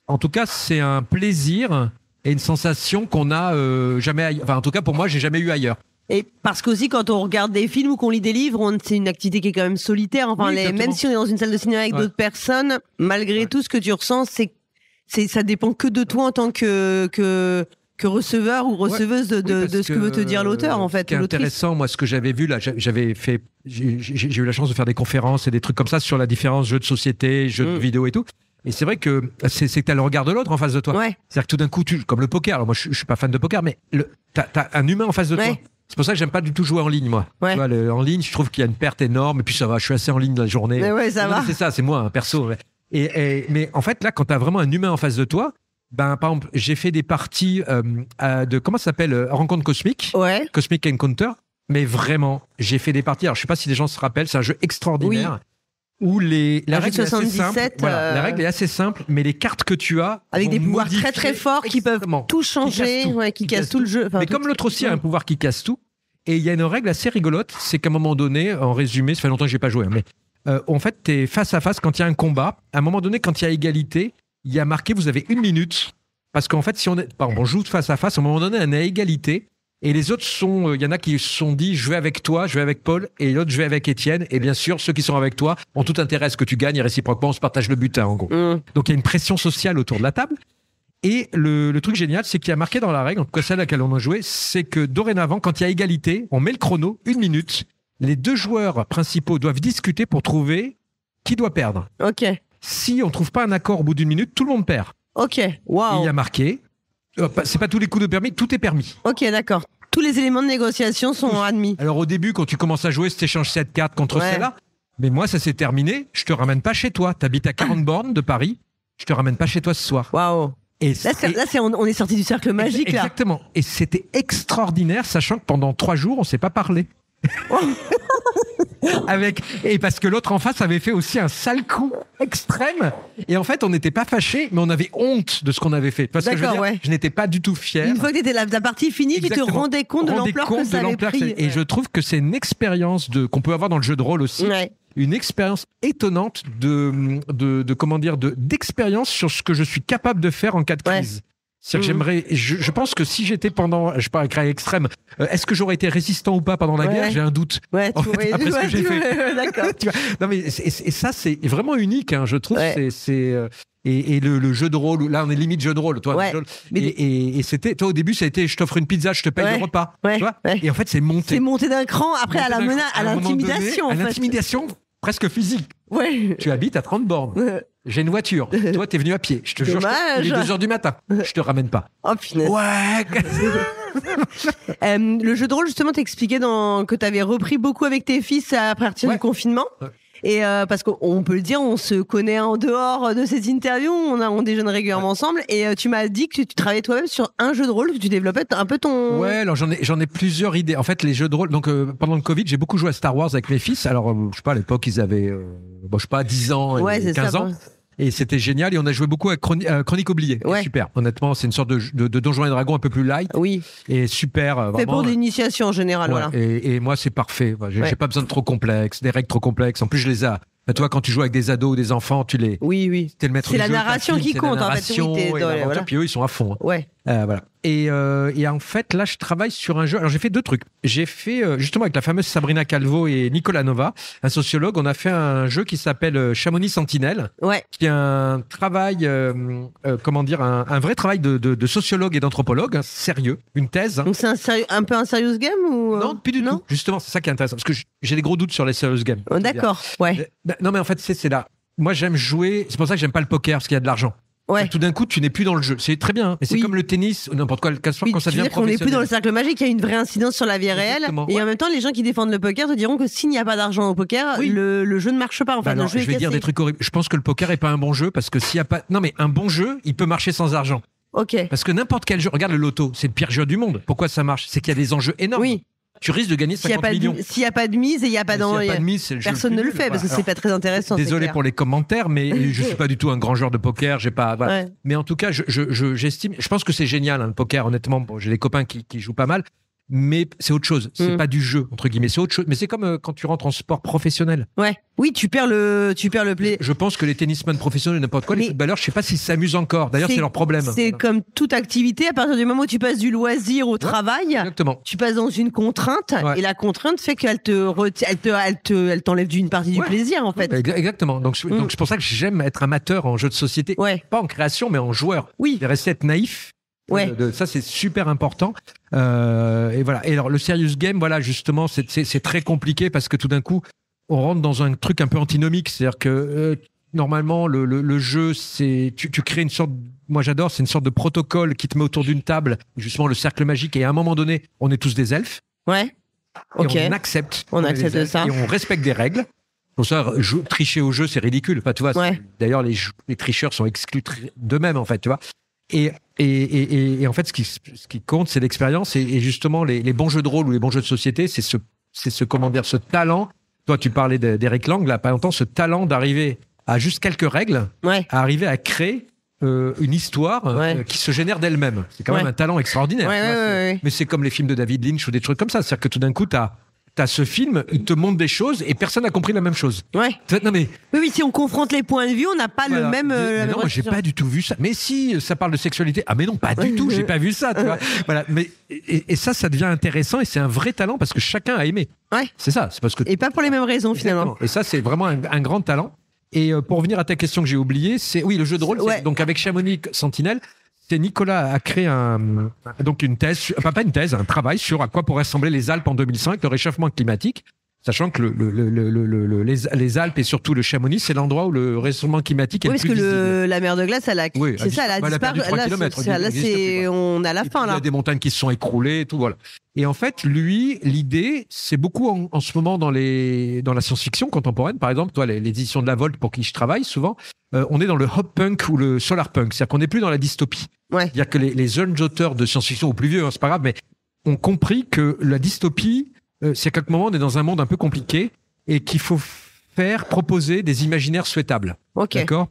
En tout cas, c'est un plaisir et une sensation qu'on a jamais ailleurs. Enfin, en tout cas, pour moi, j'ai jamais eu ailleurs. Et parce qu'aussi, quand on regarde des films ou qu'on lit des livres, c'est une activité qui est quand même solitaire. Enfin, même si on est dans une salle de cinéma avec d'autres personnes, malgré tout, ce que tu ressens, ça dépend que de toi en tant que receveur ou receveuse de ce que veut te dire l'auteur, en fait. Ce qui est intéressant, moi, ce que j'avais vu là, j'ai eu la chance de faire des conférences et des trucs comme ça sur la différence jeux de société, jeux de vidéo et tout. Et c'est vrai que c'est que t'as le regard de l'autre en face de toi. C'est-à-dire que tout d'un coup, comme le poker. Alors moi, je suis pas fan de poker, mais t'as un humain en face de toi. C'est pour ça que j'aime pas du tout jouer en ligne, moi. Tu vois, en ligne, je trouve qu'il y a une perte énorme. Et puis ça va, je suis assez en ligne la journée. Mais ça va. C'est ça, c'est moi, perso. Mais en fait, là, quand t'as vraiment un humain en face de toi, par exemple, j'ai fait des parties de, comment ça s'appelle, Rencontre Cosmique. Cosmic Encounter. Mais vraiment, j'ai fait des parties. Alors, je sais pas si les gens se rappellent, c'est un jeu extraordinaire. Où la règle est assez simple. La règle est assez simple, mais les cartes que tu as avec des pouvoirs très très forts qui peuvent tout changer, qui cassent tout le jeu. Mais comme l'autre aussi a un pouvoir qui casse tout. Et il y a une règle assez rigolote, c'est qu'à un moment donné, en résumé, ça fait longtemps que j'ai pas joué, mais en fait, t'es face à face quand il y a un combat. À un moment donné, quand il y a égalité, il y a marqué vous avez 1 minute, parce qu'en fait, si on joue face à face, à un moment donné, on est à égalité. Et les autres il y en a qui se sont dit, je vais avec toi, je vais avec Paul, et l'autre, je vais avec Étienne. Et bien sûr, ceux qui sont avec toi ont tout intérêt à ce que tu gagnes, et réciproquement, on se partage le butin, en gros. Donc, il y a une pression sociale autour de la table. Et le truc génial, c'est qu'il y a marqué dans la règle, en tout cas celle à laquelle on a joué, c'est que dorénavant, quand il y a égalité, on met le chrono, 1 minute. Les 2 joueurs principaux doivent discuter pour trouver qui doit perdre. Ok. Si on trouve pas un accord au bout d'1 minute, tout le monde perd. Ok. Waouh. Il y a marqué. C'est pas tous les coups de permis, tout est permis. Ok, d'accord. Tous les éléments de négociation sont admis. Alors au début, quand tu commences à jouer, tu échanges cette carte contre celle-là. Mais moi, ça s'est terminé. Je te ramène pas chez toi. T'habites à 40 bornes de Paris. Je te ramène pas chez toi ce soir. Waouh. Et on est sorti du cercle magique, là. Exactement. Et c'était extraordinaire, sachant que pendant 3 jours, on s'est pas parlé. Et parce que l'autre en face avait fait aussi un sale coup extrême. Et en fait, on n'était pas fâchés, mais on avait honte de ce qu'on avait fait. Parce que je n'étais pas du tout fier. Une fois que la partie finie, tu te rendais compte de l'ampleur que ça avait pris. Et je trouve que c'est une expérience qu'on peut avoir dans le jeu de rôle aussi. Une expérience étonnante d'expérience sur ce que je suis capable de faire en cas de crise. J'aimerais, je pense que si j'étais pendant, je sais pas, un cas extrême, est-ce que j'aurais été résistant ou pas pendant la guerre? J'ai un doute. Ouais, après ce que j'ai fait. D'accord. Non, mais et ça, c'est vraiment unique, hein, je trouve. Et le jeu de rôle, là, on est limite jeu de rôle, toi. Et c'était, toi, au début, ça a été, je t'offre une pizza, je te paye le repas. Tu vois et en fait, c'est monté. C'est monté d'un cran, après, à la menace, à l'intimidation. À l'intimidation presque physique. Ouais. Tu habites à 30 bornes. J'ai une voiture. Toi, t'es venu à pied. Je te jure, il est 2h du matin. Je te ramène pas. Oh, punaise. Ouais. Le jeu de rôle, justement, t'expliquais que t'avais repris beaucoup avec tes fils à partir du confinement. Et parce qu'on peut le dire, on se connaît en dehors de ces interviews, on déjeune régulièrement ensemble. Et tu m'as dit que tu travaillais toi-même sur un jeu de rôle, que tu développais un peu ton... Ouais, alors j'en ai plusieurs idées. En fait, les jeux de rôle, donc pendant le Covid, j'ai beaucoup joué à Star Wars avec mes fils. Alors, je sais pas, à l'époque, ils avaient, je sais pas, 10 ans et 15 ans. Et c'était génial. Et on a joué beaucoup à Chronique oubliée. Super. Honnêtement, c'est une sorte de Donjons et Dragons un peu plus light. Oui. Et super. C'est pour l'initiation en général. Ouais, voilà. Et moi, c'est parfait. J'ai pas besoin de trop complexe, des règles trop complexes. En plus, je les ai. Toi, quand tu joues avec des ados ou des enfants, tu les. Oui. T'es le maître du jeu. C'est la narration qui compte, en fait. Oui, puis eux, ils sont à fond. Ouais. Voilà. Et en fait, là, je travaille sur un jeu. Alors, j'ai fait 2 trucs. J'ai fait, justement, avec la fameuse Sabrina Calvo et Nicolas Nova, un sociologue, on a fait un jeu qui s'appelle Chamonix Sentinelle. Ouais. Qui est un travail, un vrai travail de sociologue et d'anthropologue, sérieux, une thèse. Donc, c'est un peu un serious game ou... Non, plus du tout. Justement, c'est ça qui est intéressant. Parce que j'ai des gros doutes sur les serious games. Oh, d'accord. Ouais. Non, mais en fait, c'est là. Moi, j'aime jouer. C'est pour ça que j'aime pas le poker, parce qu'il y a de l'argent. Ouais. Tout d'un coup, tu n'es plus dans le jeu. C'est très bien, hein, mais c'est comme le tennis ou n'importe quoi, le casse-sport quand ça devient professionnel. On n'est plus dans le cercle magique, il y a une vraie incidence sur la vie réelle. Et en même temps, les gens qui défendent le poker te diront que s'il n'y a pas d'argent au poker, le jeu ne marche pas. En fait, je vais dire des trucs horribles. Je pense que le poker est pas un bon jeu parce que s'il y a pas. Non, mais un bon jeu, il peut marcher sans argent. Ok. Parce que n'importe quel jeu, regarde le loto, c'est le pire jeu du monde. Pourquoi ça marche? C'est qu'il y a des enjeux énormes. Oui. Tu risques de gagner 50 millions. S'il n'y a pas de mise et il n'y a pas de mise, personne ne le fait parce que c'est pas très intéressant. Désolé pour les commentaires, mais je suis pas du tout un grand joueur de poker. J'ai pas. Voilà. Mais en tout cas, j'estime. Je pense que c'est génial le poker. Honnêtement, bon, j'ai des copains qui jouent pas mal. Mais c'est autre chose. C'est pas du jeu entre guillemets. C'est autre chose. Mais c'est comme quand tu rentres en sport professionnel. Ouais. Oui, tu perds le play. Je pense que les tennisman professionnels, n'importe quoi, les footballeurs, je sais pas s'ils s'amusent encore. D'ailleurs, c'est leur problème. C'est comme toute activité. À partir du moment où tu passes du loisir au travail, exactement. Tu passes dans une contrainte et la contrainte fait qu'elle elle t'enlève d'une partie du plaisir en fait. Exactement. Donc c'est pour ça que j'aime être amateur en jeu de société. Pas en création, mais en joueur. Oui. Et rester être naïf. Ça c'est super important et voilà. Et alors le serious game, voilà, justement, c'est très compliqué parce que tout d'un coup on rentre dans un truc un peu antinomique, c'est-à-dire que normalement le jeu, c'est tu crées une sorte, moi j'adore, c'est une sorte de protocole qui te met autour d'une table, justement le cercle magique, et à un moment donné on est tous des elfes et on accepte ça et on respecte des règles. Pour ça, tricher au jeu, c'est ridicule. Enfin, tu vois, d'ailleurs les tricheurs sont exclus d'eux-mêmes en fait, tu vois. Et en fait, ce qui compte, c'est l'expérience et justement les bons jeux de rôle ou les bons jeux de société, c'est ce talent. Toi, tu parlais d'Eric Lang, là, pas longtemps, ce talent d'arriver à juste quelques règles, à arriver à créer une histoire qui se génère d'elle-même. C'est quand même un talent extraordinaire. Mais c'est comme les films de David Lynch ou des trucs comme ça. C'est-à-dire que tout d'un coup, t'as ce film, il te montre des choses et personne n'a compris la même chose. Non, mais... Oui, si on confronte les points de vue, on n'a pas le même. Non, moi, j'ai pas du tout vu ça. Mais si, ça parle de sexualité. Ah, mais non, pas du tout, j'ai pas vu ça. Tu vois. Voilà. Mais, et ça devient intéressant et c'est un vrai talent parce que chacun a aimé. C'est ça. C'est parce que... Et pas pour les mêmes raisons, finalement. Et ça, c'est vraiment un grand talent. Et pour revenir à ta question que j'ai oubliée, c'est le jeu de rôle. Donc, avec Chamonix Sentinelle, Nicolas a créé une thèse, pas une thèse, un travail sur à quoi pourraient ressembler les Alpes en 2105, le réchauffement climatique, sachant que les Alpes et surtout le Chamonix, c'est l'endroit où le réchauffement climatique est le plus visible. Parce que la mer de glace, elle a disparu. On est à la fin. Il y a des montagnes qui se sont écroulées et tout, voilà. Et en fait, l'idée, c'est beaucoup en ce moment dans la science-fiction contemporaine, par exemple, toi, les éditions de La Volte pour qui je travaille souvent, on est dans le hop punk ou le solar punk, c'est-à-dire qu'on n'est plus dans la dystopie. C'est-à-dire que les jeunes auteurs de science-fiction, ou plus vieux, c'est pas grave, mais ont compris que la dystopie, c'est qu'à un moment, on est dans un monde un peu compliqué et qu'il faut proposer des imaginaires souhaitables. D'accord ?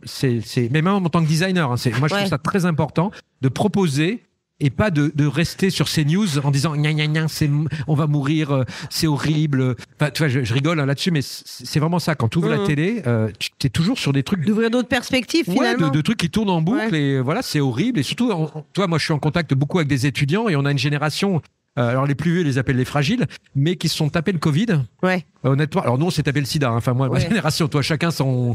Mais même en tant que designer, moi je trouve ça très important de proposer et pas de rester sur ces news en disant gna gna gna, on va mourir, c'est horrible. Enfin, tu vois, je rigole là-dessus, mais c'est vraiment ça. Quand tu ouvres la télé, tu es toujours sur des trucs. D'ouvrir d'autres perspectives, finalement. De trucs qui tournent en boucle, et voilà, c'est horrible. Et surtout, toi, moi, je suis en contact beaucoup avec des étudiants, et on a une génération. Alors les plus vieux, ils les appellent les fragiles, mais qui se sont tapés le Covid. Ouais. Honnêtement, alors nous on s'est tapé le sida. Enfin moi, ma génération, toi, chacun son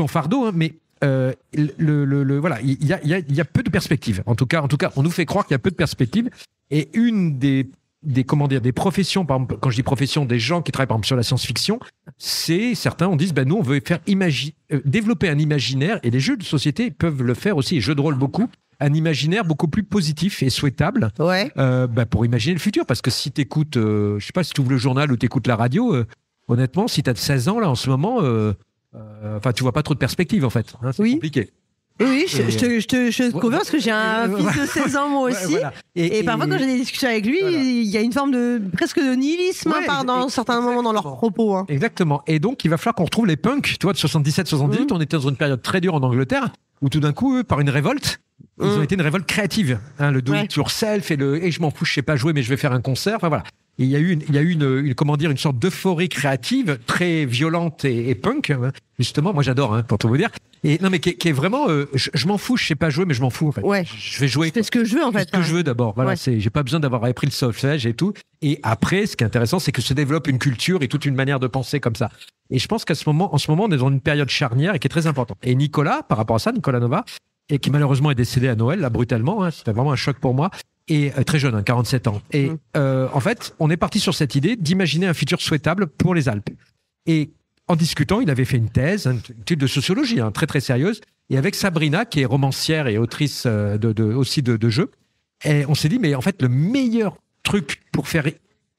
fardeau. Hein, mais voilà, il y a peu de perspectives. En tout cas, on nous fait croire qu'il y a peu de perspectives. Et une des professions, par exemple, quand je dis profession, des gens qui travaillent par exemple sur la science-fiction, c'est certains on dit nous on veut faire développer un imaginaire, et les jeux de société peuvent le faire aussi, les jeux de rôle beaucoup. Un imaginaire beaucoup plus positif et souhaitable pour imaginer le futur. Parce que si tu écoutes, je sais pas, si tu ouvres le journal ou tu écoutes la radio, honnêtement, si tu as 16 ans, là, en ce moment, tu vois pas trop de perspectives, en fait. Hein, c'est compliqué. Oui, je te confirme parce que j'ai un fils de 16 ans, moi aussi. Voilà. Et parfois, quand j'ai des discussions avec lui, il y a une forme presque de nihilisme dans certains moments dans leurs propos. Hein. Exactement. Et donc, il va falloir qu'on retrouve les punks. Tu vois, de 77-78, on était dans une période très dure en Angleterre, où tout d'un coup, par une révolte, ils ont été une révolte créative, hein, le do it yourself et je m'en fous, je sais pas jouer, mais je vais faire un concert. Enfin voilà. Et il y a eu une sorte d'euphorie créative très violente et punk. Hein. Justement, moi j'adore, pour tout vous dire. Et non, mais qui est vraiment, je m'en fous, je sais pas jouer, mais je m'en fous en fait. Ouais. Je vais jouer. C'est ce que je veux en fait. C'est ce que je veux d'abord. Voilà, j'ai pas besoin d'avoir appris le solfège et tout. Et après, ce qui est intéressant, c'est que se développe une culture et toute une manière de penser comme ça. Et je pense en ce moment, on est dans une période charnière et qui est très importante. Et Nicolas, par rapport à ça, Nicolas Nova, et qui malheureusement est décédé à Noël, là, brutalement, hein, c'était vraiment un choc pour moi, et très jeune, 47 ans. Et en fait, on est parti sur cette idée d'imaginer un futur souhaitable pour les Alpes. Et en discutant, il avait fait une thèse, une étude de sociologie, très très sérieuse, et avec Sabrina, qui est romancière et autrice aussi de jeux, et on s'est dit, mais en fait, le meilleur truc pour faire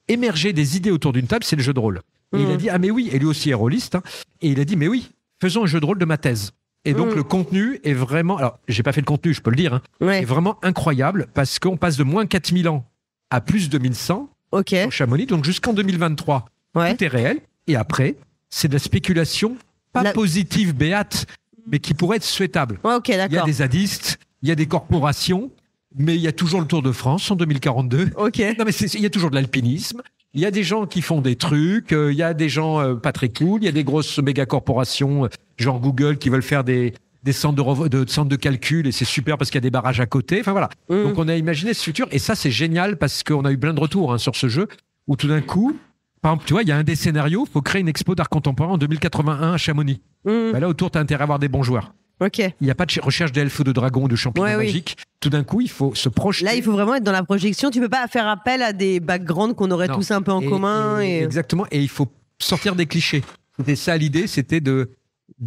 émerger des idées autour d'une table, c'est le jeu de rôle. Et il a dit, ah mais oui, et lui aussi est rôliste, et il a dit, mais oui, faisons un jeu de rôle de ma thèse. Et donc le contenu est vraiment, alors j'ai pas fait le contenu, je peux le dire, est vraiment incroyable parce qu'on passe de moins 4000 ans à plus 2100 au Chamonix, donc jusqu'en 2023. Tout est réel. Et après, c'est de la spéculation, pas positive, béate, mais qui pourrait être souhaitable. Il y a des zadistes, il y a des corporations, mais il y a toujours le Tour de France en 2042. Non, mais il y a toujours de l'alpinisme. Il y a des gens qui font des trucs, il y a des gens pas très cool, il y a des grosses méga corporations, genre Google, qui veulent faire des centres de calcul, et c'est super parce qu'il y a des barrages à côté. Enfin voilà. Donc on a imaginé ce futur, et ça c'est génial parce qu'on a eu plein de retours sur ce jeu, où tout d'un coup, par exemple, tu vois, il y a un des scénarios, il faut créer une expo d'art contemporain en 2081 à Chamonix. Là autour, tu as intérêt à avoir des bons joueurs. Il n'y a pas de recherche d'elfes ou de dragons ou de champignons magiques. Tout d'un coup, il faut se projeter. Là, il faut vraiment être dans la projection. Tu ne peux pas faire appel à des backgrounds qu'on aurait tous un peu en commun. Exactement. Et il faut sortir des clichés. C'était ça l'idée, c'était de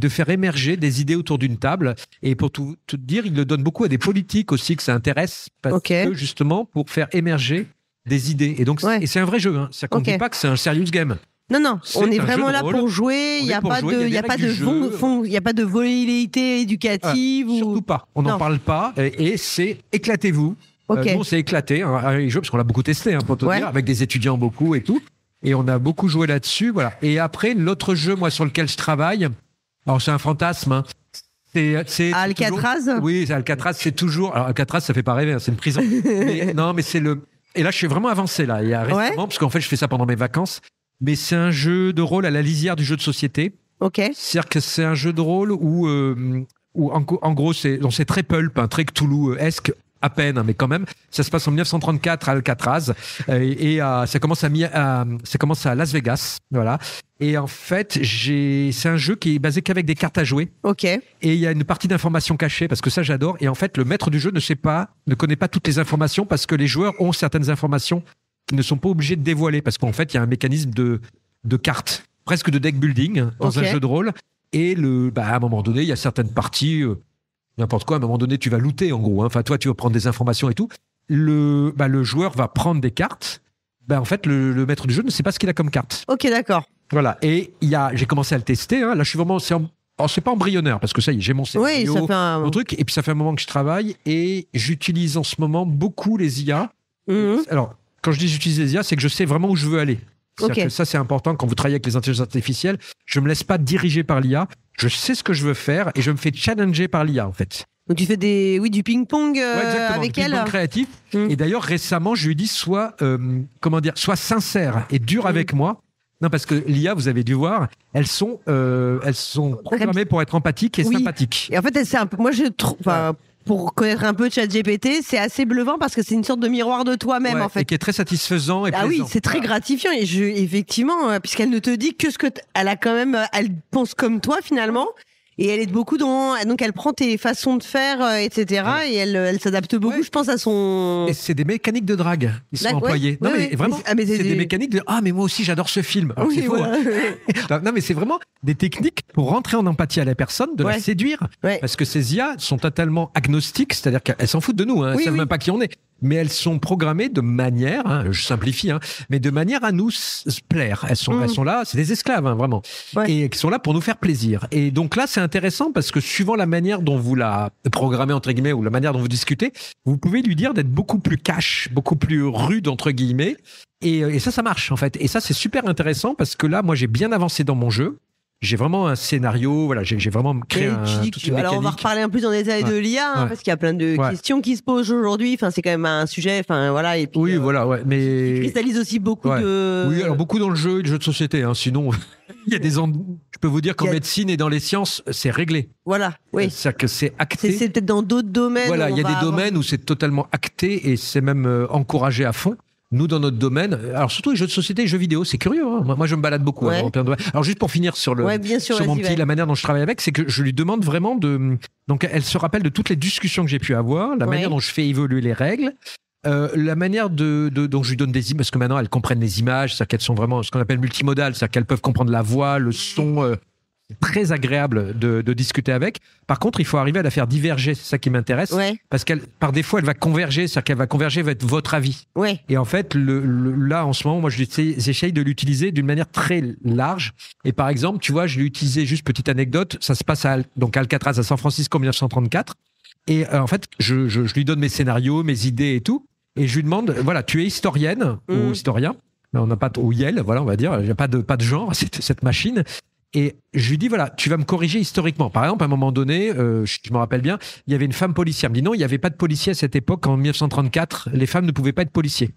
faire émerger des idées autour d'une table. Et pour tout te dire, il le donne beaucoup à des politiques aussi que ça intéresse. Parce que justement, pour faire émerger des idées. Et donc, et c'est un vrai jeu. C'est-à-dire qu'on ne dit pas que c'est un serious game. Non, on est vraiment là pour jouer. Il n'y a pas de velléité éducative. Surtout pas. On n'en parle pas. Et c'est éclatez-vous. Nous, on s'est éclaté avec les jeux, parce qu'on l'a beaucoup testé, pour te dire, avec des étudiants beaucoup et tout. Et on a beaucoup joué là-dessus. Voilà. Et après, l'autre jeu, moi, sur lequel je travaille, alors c'est un fantasme. C'est Alcatraz. Oui, Alcatraz, c'est toujours. Alors, Alcatraz, ça fait pas rêver, c'est une prison. Non, mais c'est le. Et là, je suis vraiment avancé, là. Il y a récemment, parce qu'en fait, je fais ça pendant mes vacances. Mais c'est un jeu de rôle à la lisière du jeu de société. C'est-à-dire que c'est un jeu de rôle où en gros, c'est très pulp, très Cthulhu-esque, à peine, mais quand même. Ça se passe en 1934 à Alcatraz. Ça commence à Las Vegas. Voilà. Et en fait, c'est un jeu qui est basé qu'avec des cartes à jouer. Et il y a une partie d'informations cachées, parce que ça, j'adore. Et en fait, le maître du jeu ne connaît pas toutes les informations, parce que les joueurs ont certaines informations qui ne sont pas obligés de dévoiler, parce qu'en fait, il y a un mécanisme de cartes, presque de deck building dans un jeu de rôle. Et à un moment donné, il y a certaines parties, n'importe quoi, à un moment donné, tu vas looter, en gros. Enfin, toi, tu vas prendre des informations et tout. Le joueur va prendre des cartes. En fait, le maître du jeu ne sait pas ce qu'il a comme carte. D'accord. Voilà. Et j'ai commencé à le tester. Là, je suis vraiment... c'est pas embryonnaire, parce que ça y est, j'ai mon scénario, mon truc. Et puis, ça fait un moment que je travaille. Et j'utilise en ce moment beaucoup les IA. Alors, quand je dis j'utilise les IA, c'est que je sais vraiment où je veux aller. Que ça, c'est important quand vous travaillez avec les intelligences artificielles. Je me laisse pas diriger par l'IA. Je sais ce que je veux faire et je me fais challenger par l'IA, en fait. Donc tu fais du ping-pong avec du elle. ping-pong créatif. Et d'ailleurs, récemment, je lui ai dit sois sincère et dur avec moi. Non, parce que l'IA, vous avez dû voir, elles sont programmées pour être empathiques et sympathiques. Et en fait, c'est un peu, moi je trouve, pour connaître un peu ChatGPT, c'est assez bluffant parce que c'est une sorte de miroir de toi-même en fait. Et qui est très satisfaisant et plaisant. Oui, c'est très gratifiant et effectivement, puisqu'elle ne te dit que ce que elle a quand même, elle pense comme toi finalement. Et elle est beaucoup donc elle prend tes façons de faire, etc. Et elle s'adapte beaucoup, je pense, à son. Et c'est des mécaniques de drague qui sont employées. Non, mais vraiment, c'est des mécaniques de mais moi aussi j'adore ce film. Alors, c'est faux. Non, mais c'est vraiment des techniques pour rentrer en empathie à la personne, de la séduire. Parce que ces IA sont totalement agnostiques, c'est-à-dire qu'elles s'en foutent de nous, elles ne savent même pas qui on est. Mais elles sont programmées de manière, je simplifie, mais de manière à nous plaire. Elles sont là, c'est des esclaves, vraiment. Et qui sont là pour nous faire plaisir. Et donc là, c'est intéressant parce que suivant la manière dont vous la programmez, entre guillemets, ou la manière dont vous discutez, vous pouvez lui dire d'être beaucoup plus cash, beaucoup plus rude, entre guillemets. Et ça marche, en fait. Et ça, c'est super intéressant parce que là, moi, j'ai bien avancé dans mon jeu. J'ai vraiment un scénario, j'ai vraiment créé toute une mécanique. Alors on va reparler un peu en détail de l'IA, parce qu'il y a plein de questions qui se posent aujourd'hui. Enfin, c'est quand même un sujet, et puis, mais qui cristallise aussi beaucoup de. Oui, alors beaucoup dans le jeu et le jeu de société. Sinon, il y a je peux vous dire qu'en médecine et dans les sciences, c'est réglé. Voilà, oui. C'est-à-dire que c'est acté. C'est peut-être dans d'autres domaines. Voilà, il y a des domaines où c'est totalement acté et c'est même encouragé à fond. Nous, dans notre domaine, alors surtout les jeux de société, les jeux vidéo, c'est curieux. Moi, je me balade beaucoup. Alors, juste pour finir sur la manière dont je travaille avec, c'est que je lui demande vraiment donc, elle se rappelle de toutes les discussions que j'ai pu avoir, la manière dont je fais évoluer les règles, la manière dont je lui donne des images, parce que maintenant, elles comprennent les images, c'est-à-dire qu'elles sont vraiment ce qu'on appelle multimodales, c'est-à-dire qu'elles peuvent comprendre la voix, le son. C'est très agréable de discuter avec. Par contre, il faut arriver à la faire diverger. C'est ça qui m'intéresse. Parce par défaut, elle va converger. C'est-à-dire qu'elle va converger avec votre avis. Et en fait, là, en ce moment, moi, j'essaye de l'utiliser d'une manière très large. Et par exemple, tu vois, je l'ai utilisé, juste petite anecdote, ça se passe à Alcatraz, à San Francisco, en 1934. Et en fait, je lui donne mes scénarios, mes idées et tout. Et je lui demande, voilà, tu es historienne ou historien. On n'a pas ou Yale, voilà, on va dire. Il n'y a pas de genre, cette machine. Et je lui dis, voilà, tu vas me corriger historiquement. Par exemple, à un moment donné, je me rappelle bien, il y avait une femme policière. Elle me dit non, il n'y avait pas de policier à cette époque. En 1934, les femmes ne pouvaient pas être policiers.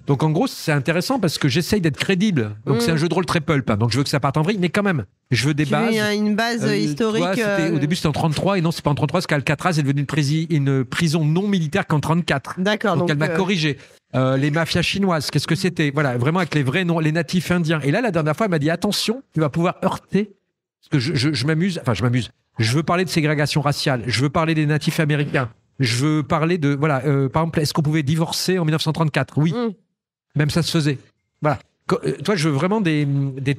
Donc en gros, c'est intéressant parce que j'essaye d'être crédible. Donc c'est un jeu de rôle très pulp. Donc je veux que ça parte en vrille, mais quand même, je veux des bases. Une base historique. Au début, c'était en 33, et non, c'est pas en 33, parce qu'Alcatraz est devenu une prison non militaire qu'en 34. D'accord. Donc elle m'a corrigé. Les mafias chinoises, qu'est-ce que c'était? Voilà, vraiment avec les vrais noms, les natifs indiens. Et là, la dernière fois, elle m'a dit attention, tu vas pouvoir heurter. Parce que je m'amuse. Je veux parler de ségrégation raciale. Je veux parler des natifs américains. Je veux parler de par exemple, est-ce qu'on pouvait divorcer en 1934? Oui. Même ça se faisait. Voilà. Toi, je veux vraiment des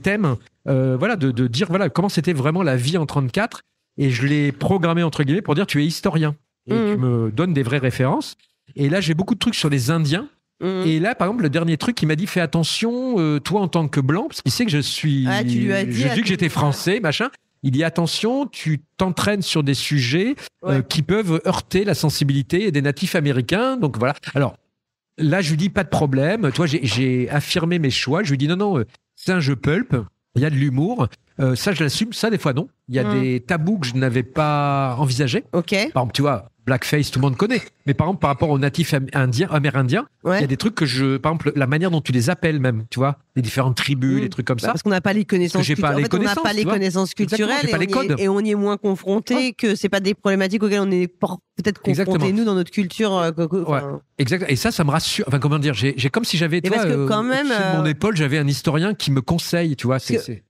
thèmes, de dire comment c'était vraiment la vie en 34. Et je l'ai programmé entre guillemets pour dire tu es historien et tu me donnes des vraies références. Et là, j'ai beaucoup de trucs sur les Indiens. Et là, par exemple, le dernier truc, il m'a dit fais attention, toi en tant que blanc, parce qu'il sait que je suis. Tu lui as dit. Je dis que j'étais français, machin. Il dit attention, tu t'entraînes sur des sujets qui peuvent heurter la sensibilité des natifs américains. Donc voilà. Alors. Là, je lui dis pas de problème. Toi, j'ai affirmé mes choix. Je lui dis non, c'est un jeu pulp. Il y a de l'humour. Ça, je l'assume. Ça, des fois, non. Il y a des tabous que je n'avais pas envisagés. Par exemple, tu vois, blackface, tout le monde connaît. Mais par exemple, par rapport aux natifs amérindiens, il y a des trucs que par exemple, la manière dont tu les appelles même, tu vois, les différentes tribus, les trucs comme ça. Parce qu'on n'a pas les connaissances culturelles. On n'a pas les connaissances culturelles et on y est moins confronté, que c'est pas des problématiques auxquelles on est peut-être confronté nous dans notre culture. Exact. Et ça me rassure. Enfin, comment dire, j'ai comme si j'avais, parce que quand même, sur mon épaule, j'avais un historien qui me conseille, tu vois.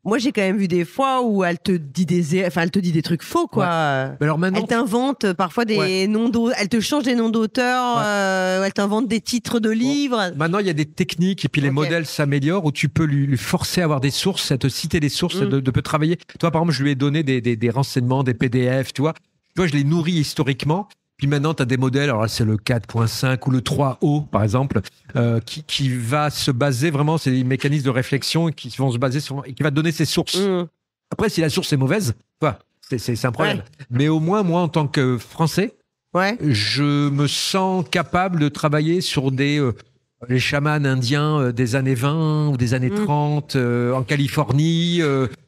Moi, j'ai quand même vu des fois où elle te dit des trucs faux, quoi. Alors maintenant, elle t'invente parfois des noms d'auteurs, elle te change des noms d'auteurs, elle t'invente des titres de livres. Maintenant, il y a des techniques et puis les modèles s'améliorent où tu peux lui forcer à avoir des sources, à te citer des sources, de peut travailler. Toi, par exemple, je lui ai donné des renseignements, des PDF, tu vois. Toi, je les nourris historiquement. Puis maintenant, tu as des modèles, alors là, c'est le 4.5 ou le 3O, par exemple, qui va se baser vraiment, c'est des mécanismes de réflexion qui vont se baser sur, et qui va te donner ses sources. Après, si la source est mauvaise, c'est un problème. Mais au moins, moi, en tant que Français, je me sens capable de travailler sur les chamans indiens des années 20 ou des années 30 en Californie.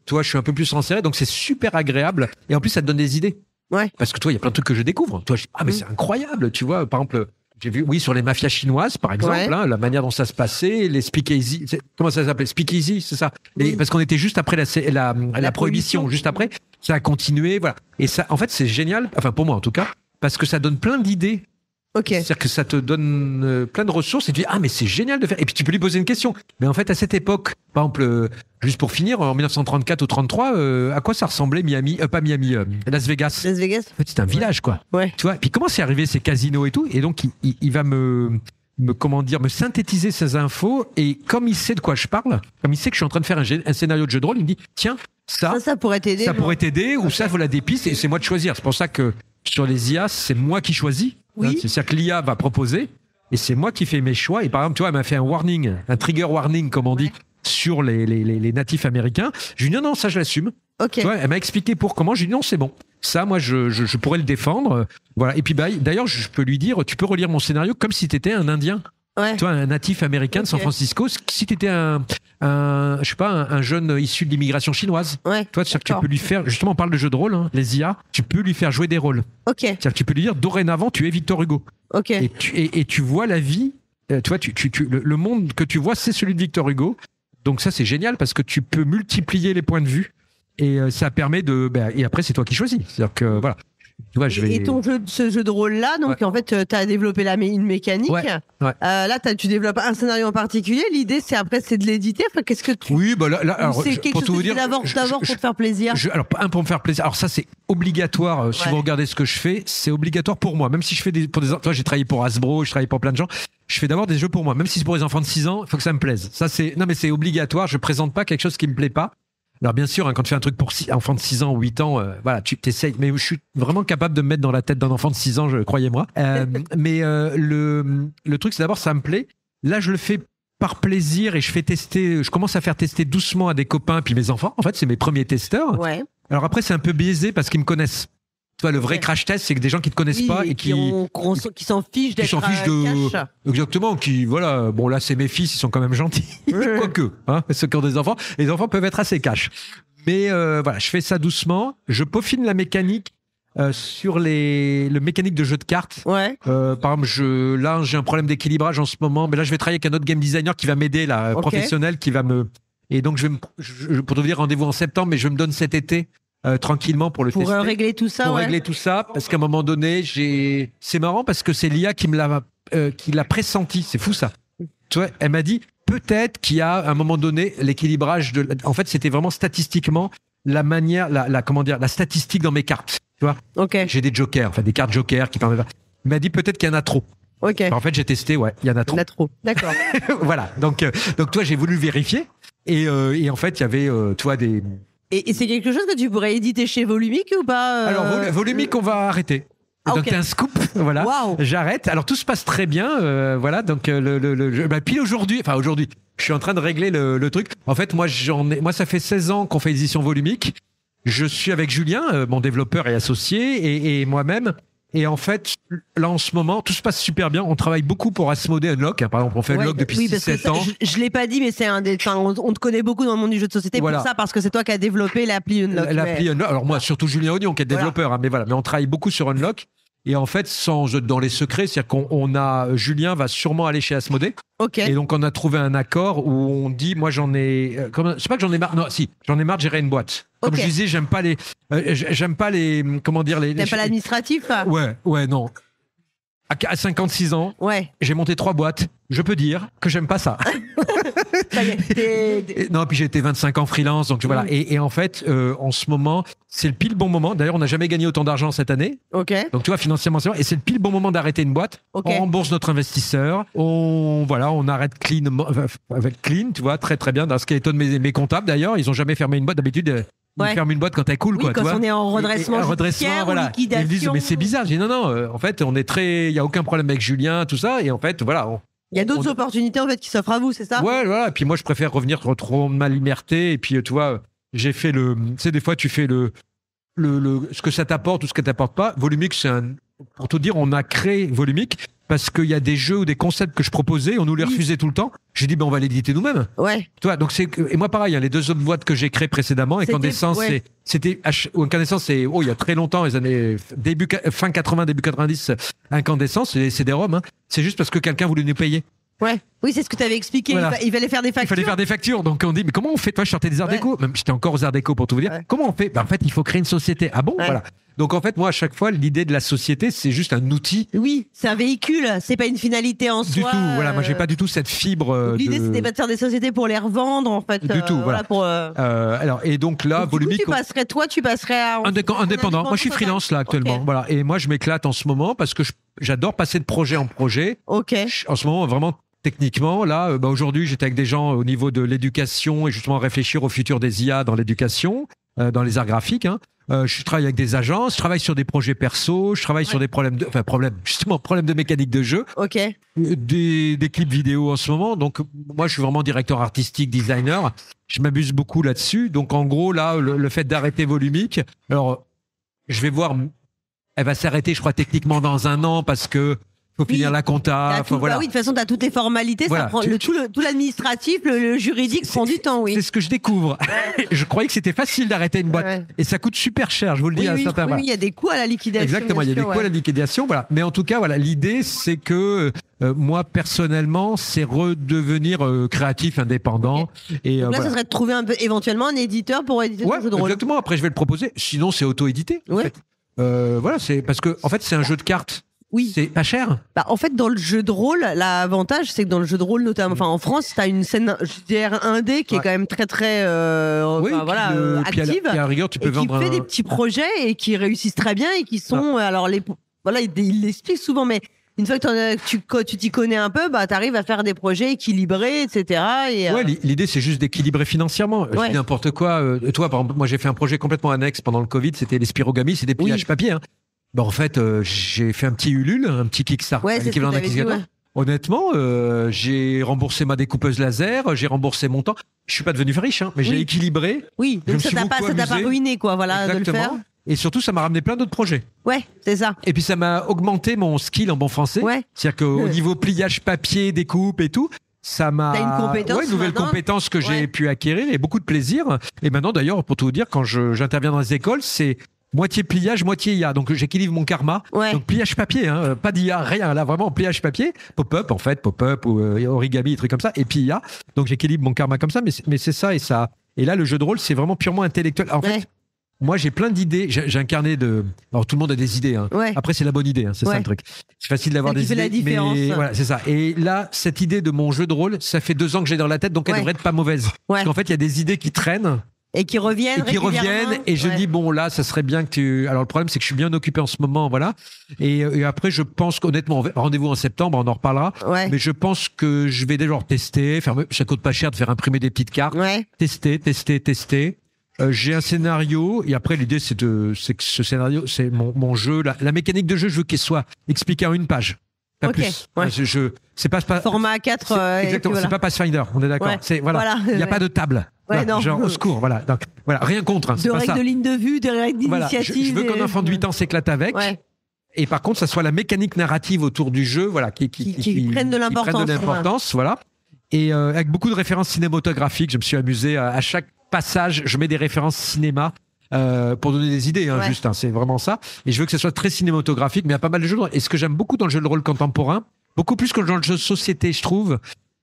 Toi, je suis un peu plus renseigné, donc c'est super agréable. Et en plus, ça te donne des idées. Ouais. Parce que toi, il y a plein de trucs que je découvre. Toi, mais c'est incroyable, tu vois. Par exemple, j'ai vu, oui, sur les mafias chinoises, par exemple, hein, la manière dont ça se passait, les speakeasy. Comment ça s'appelait? Speakeasy, c'est ça. Et parce qu'on était juste après la prohibition, juste après. Ça a continué, voilà. Et ça, en fait, c'est génial. Enfin, pour moi, en tout cas, parce que ça donne plein d'idées. C'est-à-dire que ça te donne plein de ressources et tu dis mais c'est génial de faire. Et puis tu peux lui poser une question. Mais en fait, à cette époque, par exemple, juste pour finir, en 1934 ou 33, à quoi ça ressemblait Miami, pas Miami, Las Vegas. Las Vegas. En fait, c'était un village, quoi. Ouais. Tu vois. Et puis comment c'est arrivé ces casinos et tout. Et donc il va me synthétiser ces infos. Et comme il sait de quoi je parle, comme il sait que je suis en train de faire un scénario de jeu de rôle, il me dit tiens, ça pourrait t'aider. Ça pourrait t'aider ou ça voilà des pistes. Et c'est moi de choisir. C'est pour ça que sur les IA, c'est moi qui choisis. Oui. C'est-à-dire que l'IA va proposer et c'est moi qui fais mes choix. Et par exemple, tu vois, elle m'a fait un trigger warning, comme on dit, sur les natifs américains. Je lui dis non, ça je l'assume. Tu vois, elle m'a expliqué comment. Je lui dis non, c'est bon. Ça, moi, je pourrais le défendre. Voilà. Et puis, d'ailleurs, je peux lui dire, tu peux relire mon scénario comme si tu étais un Indien. Ouais. Tu vois, un natif américain de San Francisco. Si tu étais je sais pas, un jeune issu de l'immigration chinoise. Ouais. Toi, c'est-à-dire que tu peux lui faire, justement, on parle de jeux de rôle, hein, les IA, tu peux lui faire jouer des rôles. C'est-à-dire que tu peux lui dire, dorénavant, tu es Victor Hugo. Et tu vois la vie, tu vois, le monde que tu vois, c'est celui de Victor Hugo. Donc ça, c'est génial parce que tu peux multiplier les points de vue et ça permet et après, c'est toi qui choisis. C'est-à-dire que, voilà. Tu vois, Et ce jeu de rôle-là, donc en fait, tu as développé une mécanique. Là, tu développes un scénario en particulier. L'idée, c'est de l'éditer. Enfin, qu'est-ce que tu... Oui, là, alors, c'est quelque chose que tu fais d'abord pour te faire plaisir. Alors, pour me faire plaisir. Alors ça, c'est obligatoire. Si vous regardez ce que je fais, c'est obligatoire pour moi. Même si je fais toi, j'ai travaillé pour Hasbro, je travaille pour plein de gens. Je fais d'abord des jeux pour moi. Même si c'est pour les enfants de 6 ans, il faut que ça me plaise. Ça, mais c'est obligatoire. Je présente pas quelque chose qui me plaît pas. Alors bien sûr, quand tu fais un truc pour enfant de 6 ans ou 8 ans, voilà, tu t'essayes. Mais je suis vraiment capable de me mettre dans la tête d'un enfant de 6 ans, croyez-moi. Mais le truc, c'est d'abord, ça me plaît. Là, je le fais par plaisir et je commence à faire tester doucement à des copains puis mes enfants. En fait, c'est mes premiers testeurs. Alors après, c'est un peu biaisé parce qu'ils me connaissent. Tu vois, le vrai crash test, c'est que des gens qui te connaissent pas et qui s'en fichent d'être cash. Exactement, voilà. Bon, là, c'est mes fils, ils sont quand même gentils. Quoique, hein, ceux qui ont des enfants. Les enfants peuvent être assez cash. Mais voilà, je fais ça doucement. Je peaufine la mécanique sur le mécanique de jeu de cartes. Par exemple, là, j'ai un problème d'équilibrage en ce moment. Mais là, je vais travailler avec un autre game designer qui va m'aider, là, professionnel, qui va me. Et donc, pour te dire rendez-vous en septembre, mais je me donne cet été. Tranquillement pour tester. Pour régler tout ça. Régler tout ça, parce qu'à un moment donné, c'est marrant parce que c'est l'IA qui l'a pressenti. C'est fou ça. Tu vois, elle m'a dit peut-être qu'il y a à un moment donné l'équilibrage en fait, c'était vraiment statistiquement la manière, la statistique dans mes cartes. Tu vois. J'ai des jokers, enfin des cartes jokers qui permettent. Elle m'a dit peut-être qu'il y en a trop. En fait, j'ai testé, il y en a trop. Il y en a trop. D'accord. Voilà. Donc toi, j'ai voulu vérifier et en fait, il y avait, tu vois, des. Et c'est quelque chose que tu pourrais éditer chez Volumic ou pas Alors, Volumic, on va arrêter. Donc, t'as un scoop, voilà. Wow. J'arrête. Alors, tout se passe très bien, voilà. Donc, puis aujourd'hui, je suis en train de régler le truc. En fait, moi, ça fait 16 ans qu'on fait l'édition Volumic. Je suis avec Julien, mon développeur et associé, et moi-même. Et en fait, là, en ce moment, tout se passe super bien. On travaille beaucoup pour Asmodée Unlock. Par exemple, on fait Unlock depuis 6-7 ans. Je l'ai pas dit, mais on te connaît beaucoup dans le monde du jeu de société pour ça, parce que c'est toi qui as développé l'appli Unlock. L'appli Unlock. Alors moi, surtout Julien Oignon, qui est développeur. Mais voilà. Mais on travaille beaucoup sur Unlock. Et en fait, sans dans les secrets, c'est-à-dire Julien va sûrement aller chez Asmodée. Et donc, on a trouvé un accord où on dit, moi, c'est pas que j'en ai marre. Non, si, j'en ai marre de gérer une boîte. Comme je disais, j'aime pas les, comment dire, T'aimes pas l'administratif? Ouais, non. À 56 ans, j'ai monté 3 boîtes. Je peux dire que j'aime pas ça. Non, puis j'ai été 25 ans freelance, donc voilà. Et en fait, en ce moment, c'est le pile bon moment. D'ailleurs, on n'a jamais gagné autant d'argent cette année. Donc tu vois, financièrement, c'est vrai. Et c'est le pile bon moment d'arrêter une boîte. On rembourse notre investisseur. On arrête clean, avec clean, tu vois, très très bien. Dans ce qui étonne mes comptables d'ailleurs, ils ont jamais fermé une boîte. D'habitude, ils ferment une boîte quand elle coule, quoi. Quand on est en redressement, voilà. Liquidation. Ils me disent, mais c'est bizarre. J'ai dit, non, en fait, il y a aucun problème avec Julien, tout ça. Et en fait, voilà. Il y a d'autres opportunités en fait qui s'offrent à vous, c'est ça? Ouais, voilà. Et puis moi, je préfère retrouver ma liberté. Et puis, tu vois, j'ai fait tu sais, des fois, tu fais ce que ça t'apporte ou ce que ça t'apporte pas. Volumic, pour tout dire, on a créé Volumic parce qu'il y a des jeux ou des concepts que je proposais, on nous les refusait tout le temps. J'ai dit, on va l'éditer nous-mêmes. Ouais. Tu vois, donc et moi pareil, les 2 autres boîtes que j'ai créées précédemment, Incandescence, Incandescence, c'est il y a très longtemps, les années fin 80, début 90, Incandescence, c'est des ROM. C'est juste parce que quelqu'un voulait nous payer. Ouais. Oui, c'est ce que tu avais expliqué. Voilà. Il fallait faire des factures. Il fallait faire des factures. Donc on dit, mais comment on fait? Toi, je sortais des Arts Déco. Même j'étais encore aux Arts Déco pour tout vous dire. Comment on fait? En fait, il faut créer une société. Ah bon? Voilà. Donc en fait, moi, à chaque fois, l'idée de la société, c'est juste un outil. Oui, c'est un véhicule. C'est pas une finalité en soi. Du tout. Voilà, moi, j'ai pas du tout cette fibre. L'idée, c'était pas de faire des sociétés pour les revendre, en fait. Du tout. Voilà. Alors, et donc là, Volumique. Tu passerais à indépendant. Moi, je suis freelance là actuellement. Okay. Voilà. Et moi, je m'éclate en ce moment parce que j'adore passer de projet en projet. Ok. En ce moment, vraiment. Techniquement, là, aujourd'hui, j'étais avec des gens au niveau de l'éducation et justement réfléchir au futur des IA dans l'éducation, dans les arts graphiques. Je travaille avec des agences, je travaille sur des projets perso, je travaille sur des problèmes de mécanique de jeu. Ok. Des clips vidéo en ce moment. Donc, moi, je suis vraiment directeur artistique, designer. Je m'amuse beaucoup là-dessus. Donc, en gros, là, le fait d'arrêter Volumique, alors, je vais voir, elle va s'arrêter, je crois, techniquement dans 1 an parce que faut finir la compta. Voilà. Oui, de toute façon, tu as toutes les formalités. Voilà. Ça prend tout l'administratif, le juridique prend du temps. Oui. C'est ce que je découvre. Je croyais que c'était facile d'arrêter une boîte. Ouais. Et ça coûte super cher, je vous le dis. Oui, il y a des coûts à la liquidation. Exactement, il y a des coûts à la liquidation. Voilà. Mais en tout cas, voilà, l'idée, c'est que moi, personnellement, c'est redevenir créatif, indépendant. Okay. Et donc là, ça serait de trouver éventuellement un éditeur pour éditer ton jeu de rôle. Exactement. Après, je vais le proposer. Sinon, c'est auto-édité. Ouais. En fait. Voilà, c'est parce que en fait, c'est un jeu de cartes. Oui. C'est pas cher. En fait, dans le jeu de rôle, l'avantage, c'est que dans le jeu de rôle, notamment, en France, t'as une scène, je dirais, indé qui est quand même très active. Puis à la rigueur, tu peux vendre. Qui fait des petits projets et qui réussissent très bien et qui sont, il l'explique souvent, mais une fois que tu t'y connais un peu, t'arrives à faire des projets équilibrés, etc. Ouais, l'idée, c'est juste d'équilibrer financièrement. Je dis n'importe quoi. Toi, par exemple, moi, j'ai fait un projet complètement annexe pendant le Covid. C'était les spirogamies, c'est des pliages papier. En fait, j'ai fait un petit Ulule, un petit Kickstarter, l'équivalent d'un Kickstarter. Honnêtement, j'ai remboursé ma découpeuse laser, j'ai remboursé mon temps. Je suis pas devenu riche, mais j'ai équilibré. Oui, donc ça t'a pas ruiné, quoi, voilà, de le faire. Et surtout, ça m'a ramené plein d'autres projets. Ouais, c'est ça. Et puis, ça m'a augmenté mon skill en bon français. Ouais. C'est-à-dire qu'au niveau pliage papier, découpe et tout, ça m'a. T'as une nouvelle compétence que j'ai pu acquérir et beaucoup de plaisir. Et maintenant, d'ailleurs, pour tout vous dire, quand j'interviens dans les écoles, c'est moitié pliage, moitié IA. Donc, j'équilibre mon karma. Ouais. Donc, pliage papier, pas d'IA, rien. Là, vraiment, pliage papier. Pop-up, en fait, pop-up ou origami, des trucs comme ça. Et puis IA. Donc, j'équilibre mon karma comme ça. Mais c'est ça et ça. Et là, le jeu de rôle, c'est vraiment purement intellectuel. En fait, moi, j'ai plein d'idées. J'ai un carnet de. Alors, tout le monde a des idées. Après, c'est la bonne idée. C'est ça le truc. C'est facile d'avoir des idées. La différence. Mais voilà, c'est ça. Et là, cette idée de mon jeu de rôle, ça fait 2 ans que j'ai dans la tête. Donc, elle devrait être pas mauvaise. Parce qu'en fait, il y a des idées qui traînent. Et qui reviennent. Et je dis, bon, là, ça serait bien que tu. Alors, le problème, c'est que je suis bien occupé en ce moment, voilà. Et après, je pense qu'honnêtement, rendez-vous en septembre, on en reparlera. Ouais. Mais je pense que je vais déjà tester. Ça coûte pas cher de faire imprimer des petites cartes. Ouais. Tester. J'ai un scénario. Et après, l'idée, c'est que ce scénario, c'est mon jeu. La mécanique de jeu, je veux qu'elle soit expliquée en 1 page. Pas plus. Ouais. C'est pas. Format A4. Exactement. C'est pas Pathfinder. On est d'accord. Ouais. Voilà. Il n'y a pas de table. Ouais, non. Genre au secours, voilà. Donc, voilà, rien contre. De règles de ligne de vue, de règles d'initiative. Voilà. Je veux qu'un enfant de 8 ans s'éclate avec. Ouais. Et par contre, ça soit la mécanique narrative autour du jeu, voilà, qui prenne de l'importance. Voilà. Et avec beaucoup de références cinématographiques, je me suis amusé. À chaque passage, je mets des références cinéma. Pour donner des idées, juste, c'est vraiment ça. Et je veux que ça soit très cinématographique, mais il y a pas mal de jeux de rôle. Et ce que j'aime beaucoup dans le jeu de rôle contemporain, beaucoup plus que dans le jeu de société, je trouve.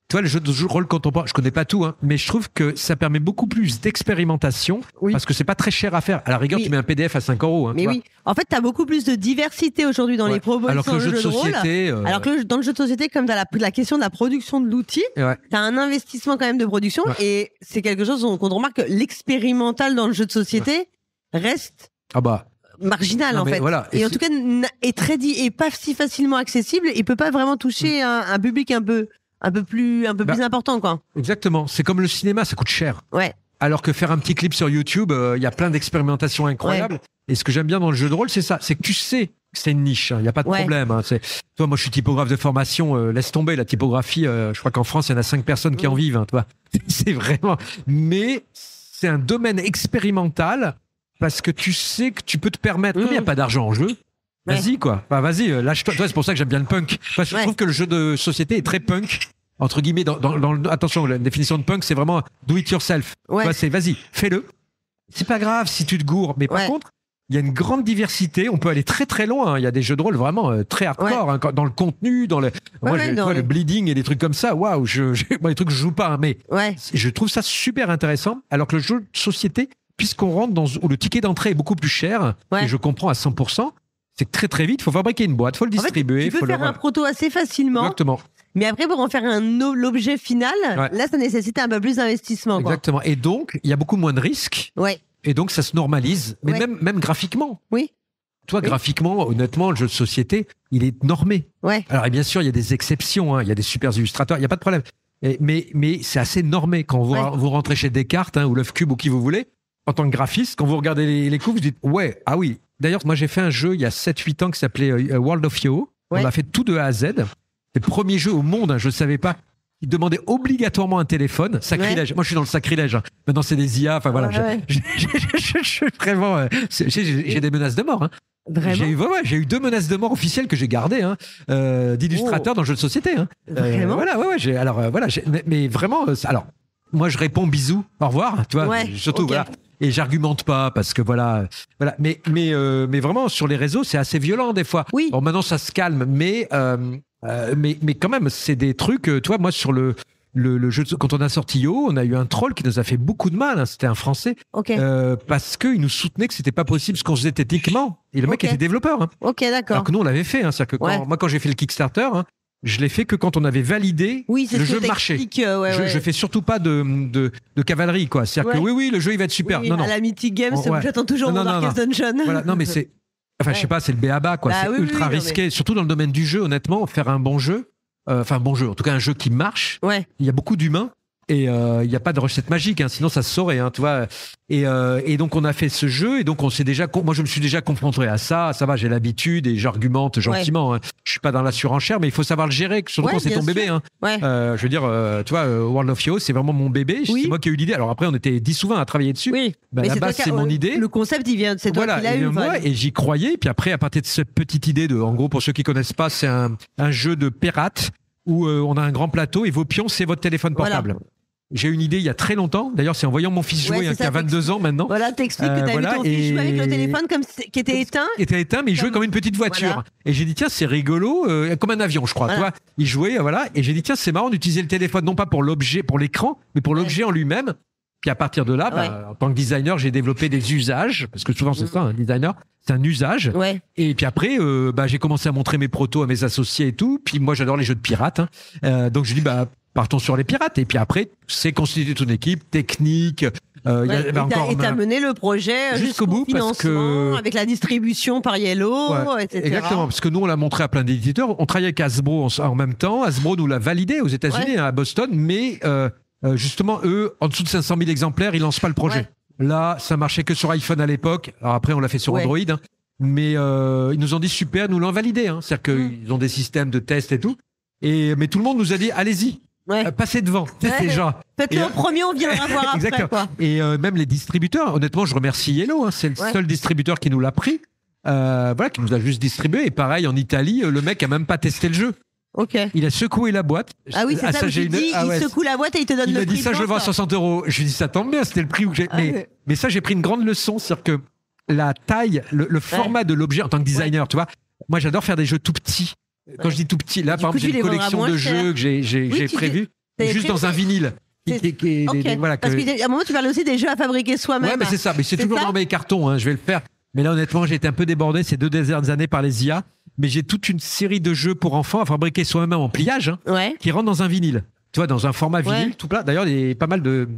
Tu vois, le jeu de rôle contemporain, je connais pas tout, mais je trouve que ça permet beaucoup plus d'expérimentation parce que c'est pas très cher à faire. À la rigueur, tu mets un PDF à 5 €. Mais oui. En fait, t'as beaucoup plus de diversité aujourd'hui dans les propositions. Alors que le jeu de société. Alors que dans le jeu de société, comme t'as la question de la production de l'outil, t'as un investissement quand même de production et c'est quelque chose qu'on remarque que l'expérimental dans le jeu de société reste. Marginal en fait. Voilà. Et en tout cas, est très et pas si facilement accessible et peut pas vraiment toucher un public un peu plus important, quoi. Exactement. C'est comme le cinéma, ça coûte cher. Ouais. Alors que faire un petit clip sur YouTube, il y a plein d'expérimentations incroyables. Ouais. Et ce que j'aime bien dans le jeu de rôle, c'est ça. C'est que tu sais que c'est une niche. Il n'y a pas de problème. Toi, moi, je suis typographe de formation. Laisse tomber la typographie. Je crois qu'en France, il y en a 5 personnes qui en vivent. Toi. C'est vraiment. Mais c'est un domaine expérimental parce que tu sais que tu peux te permettre. Comme il n'y a pas d'argent en jeu. Vas-y, quoi. Enfin, vas-y, lâche-toi. Toi, c'est pour ça que j'aime bien le punk. Parce que je trouve que le jeu de société est très punk. Entre guillemets, attention, la définition de punk, c'est vraiment do it yourself. Ouais. C'est vas-y, fais-le. C'est pas grave si tu te gourres. Mais par contre, il y a une grande diversité. On peut aller très très loin. Il y a des jeux de rôle vraiment très hardcore dans le contenu, dans le. Moi, le bleeding et des trucs comme ça. Waouh, les trucs que je joue pas, hein, mais je trouve ça super intéressant. Alors que le jeu de société, puisqu'on rentre où le ticket d'entrée est beaucoup plus cher, et je comprends à 100%. C'est que très très vite, il faut fabriquer une boîte, il faut le distribuer. Tu peux faire un proto assez facilement. Exactement. Mais après, pour en faire l'objet final, là, ça nécessite un peu plus d'investissement. Exactement. Et donc, il y a beaucoup moins de risques. Et donc, ça se normalise. Mais même graphiquement. Oui. Toi, graphiquement, honnêtement, le jeu de société, il est normé. Alors, et bien sûr, il y a des exceptions. Hein. Il y a des super illustrateurs. Il n'y a pas de problème. Mais c'est assez normé. Quand vous rentrez chez Descartes ou Love Cube ou qui vous voulez, en tant que graphiste, quand vous regardez les coups, vous dites ah oui. D'ailleurs, moi, j'ai fait un jeu il y a 7-8 ans qui s'appelait World of Yo. On a fait tout de A à Z. C'est le premier jeu au monde, je ne savais pas. Il demandait obligatoirement un téléphone. Sacrilège. Moi, je suis dans le sacrilège. Hein. Maintenant, c'est des IA. Enfin, voilà. Vraiment, j'ai des menaces de mort. Hein. Vraiment j'ai eu 2 menaces de mort officielles que j'ai gardées d'illustrateurs dans le jeu de société. Hein. Vraiment mais vraiment, alors, moi, je réponds bisous, au revoir. Tu vois, surtout, voilà. Et j'argumente pas parce que voilà. Mais vraiment sur les réseaux, c'est assez violent des fois. Oui. Bon, maintenant ça se calme, mais quand même, c'est des trucs. Toi, moi sur le jeu, quand on a sorti Yo, on a eu un troll qui nous a fait beaucoup de mal. Hein, c'était un Français. Parce qu'il nous soutenait que c'était pas possible ce qu'on faisait techniquement. Et le mec était développeur. Hein. D'accord. Alors que nous on l'avait fait. Hein, c'est-à-dire que moi quand j'ai fait le Kickstarter. Hein, je l'ai fait que quand on avait validé le jeu marché. Je fais surtout pas de cavalerie, quoi. C'est-à-dire que oui, le jeu il va être super. À la Mythic Games, j'attends toujours mon Darkest Dungeon. Voilà, non mais c'est, je sais pas, c'est le b.a.-ba, quoi. C'est ultra risqué, surtout dans le domaine du jeu, honnêtement, faire un bon jeu, en tout cas un jeu qui marche. Il y a beaucoup d'humains. Et il n'y a pas de recette magique, hein, sinon ça se saurait, hein, tu vois. Et donc on a fait ce jeu, et donc moi je me suis déjà confronté à ça. Ça va, j'ai l'habitude et j'argumente gentiment. Hein. Je suis pas dans la surenchère, mais il faut savoir le gérer, surtout quand c'est ton bébé. Hein. Je veux dire, tu vois, World of Yo, c'est vraiment mon bébé. C'est moi qui ai eu l'idée. Alors après, on était 10 ou 20 à travailler dessus. À la base, c'est mon idée. Le concept, il vient, c'est toi qui l'as eu. Et j'y croyais. Puis après, à partir de cette petite idée en gros, pour ceux qui connaissent pas, c'est un jeu de pirate où on a un grand plateau et vos pions, c'est votre téléphone portable. J'ai eu une idée il y a très longtemps. D'ailleurs, c'est en voyant mon fils jouer, qui a 22 ans maintenant. Voilà, t'expliques que t'as vu ton fils jouer avec le téléphone qui était éteint. Qui était éteint, mais il jouait comme une petite voiture. Et j'ai dit, tiens, c'est rigolo, comme un avion, je crois. Toi, il jouait, Et j'ai dit, tiens, c'est marrant d'utiliser le téléphone, non pas pour l'objet, pour l'écran, mais pour l'objet en lui-même. Puis à partir de là, en tant que designer, j'ai développé des usages, parce que souvent c'est ça, un designer, c'est un usage. Et puis après, j'ai commencé à montrer mes protos à mes associés et tout. Puis moi, j'adore les jeux de pirates. Donc je dis, partons sur les pirates. Et puis après, c'est constituer toute une équipe technique. T'as mené le projet jusqu'au bout, parce que avec la distribution par Yellow, etc. Exactement, parce que nous on l'a montré à plein d'éditeurs. On travaillait avec Hasbro en même temps. Hasbro nous l'a validé aux États-Unis, à Boston, mais justement eux, en dessous de 500 000 exemplaires, ils lancent pas le projet. Là, ça marchait que sur iPhone à l'époque. Alors après, on l'a fait sur Android, hein. Mais ils nous ont dit super, nous l'ont validé. Hein. C'est-à-dire qu'ils ont des systèmes de tests et tout. Mais tout le monde nous a dit allez-y. Passez devant. Faites-le en premier, on viendra voir après. Quoi. Et même les distributeurs, honnêtement, je remercie Yellow. Hein, c'est le seul distributeur qui nous l'a pris, qui nous a juste distribué. Et pareil, en Italie, le mec a même pas testé le jeu. Il a secoué la boîte. Ah oui, c'est ça. Il secoue la boîte et il te donne le prix. Il a dit ça, je le vends à 60 €. Je lui ai dit ça tombe bien, c'était le prix où j'ai. Mais ça, j'ai pris une grande leçon, c'est-à-dire que la taille, le format de l'objet en tant que designer, tu vois. Moi, j'adore faire des jeux tout petits. Quand je dis tout petit, là, par exemple, j'ai une collection de jeux que j'ai prévus, juste dans un vinyle. Parce qu'à un moment, tu parlais aussi des jeux à fabriquer soi-même. Ouais, mais c'est ça. Mais c'est toujours dans mes cartons, hein, je vais le faire. Mais là, honnêtement, j'ai été un peu débordé ces 2 dernières années par les IA. Mais j'ai toute une série de jeux pour enfants à fabriquer soi-même en pliage, qui rentrent dans un vinyle. Tu vois, dans un format vinyle, tout plat. D'ailleurs, il y a pas mal de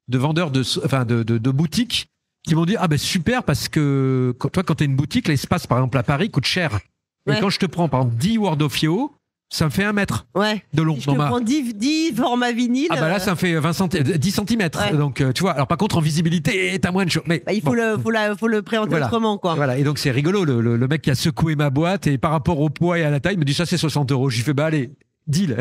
vendeurs de boutiques qui m'ont dit super, parce que toi, quand tu as une boutique, l'espace, par exemple, à Paris, coûte cher. Et quand je te prends, par exemple, 10 World of Yo, ça me fait 1 mètre de long. Je te prends 10 formats vinyle. Là, ça me fait 10 cm. Donc, tu vois, alors par contre, en visibilité, t'as moins de choses. Mais il faut le préenter autrement, quoi. Voilà, et donc c'est rigolo. Le mec qui a secoué ma boîte, et par rapport au poids et à la taille, il me dit ça, c'est 60 €. Je lui fais, allez. Deal.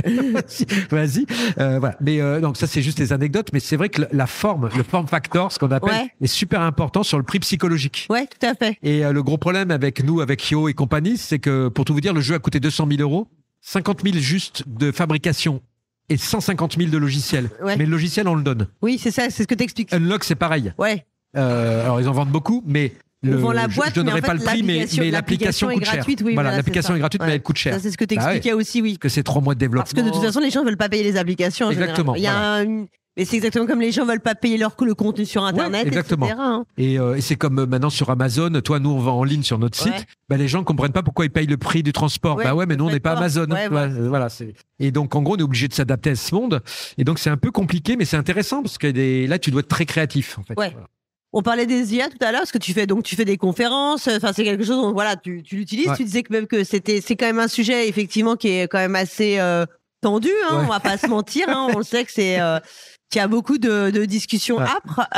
Vas-y. Voilà. Mais donc ça, c'est juste des anecdotes. Mais c'est vrai que la forme, le form factor, ce qu'on appelle, est super important sur le prix psychologique. Ouais, tout à fait. Et le gros problème avec nous, avec Yo et compagnie, c'est que pour tout vous dire, le jeu a coûté 200 000 €, 50 000 juste de fabrication et 150 000 de logiciel. Ouais. Mais le logiciel, on le donne. Oui, c'est ça, c'est ce que t'expliques. Unlock, c'est pareil. Ouais. Alors ils en vendent beaucoup, mais on vend la boîte, je donnerai pas le prix, mais l'application coûte cher. Oui, voilà, l'application est gratuite, mais elle coûte cher. Ça, c'est ce que tu expliquais aussi, oui. Parce que c'est 3 mois de développement. Parce que de toute façon, les gens ne veulent pas payer les applications. Exactement. Mais c'est exactement comme les gens ne veulent pas payer le contenu sur Internet, exactement. etc. Hein. Et c'est comme maintenant sur Amazon, toi, nous, on vend en ligne sur notre site. Bah, les gens ne comprennent pas pourquoi ils payent le prix du transport. Bah ouais, mais nous, on n'est pas Amazon. Voilà, et donc, en gros, on est obligé de s'adapter à ce monde. Et donc, c'est un peu compliqué, mais c'est intéressant parce que là, tu dois être très créatif, en fait. Ouais. Voilà. On parlait des IA tout à l'heure, parce que tu fais des conférences. Enfin, c'est quelque chose dont tu l'utilises. Ouais. Tu disais que même que c'est quand même un sujet effectivement qui est quand même assez tendu. Hein, on va pas se mentir. Hein, on le sait que qu'il y a beaucoup de discussions âpres.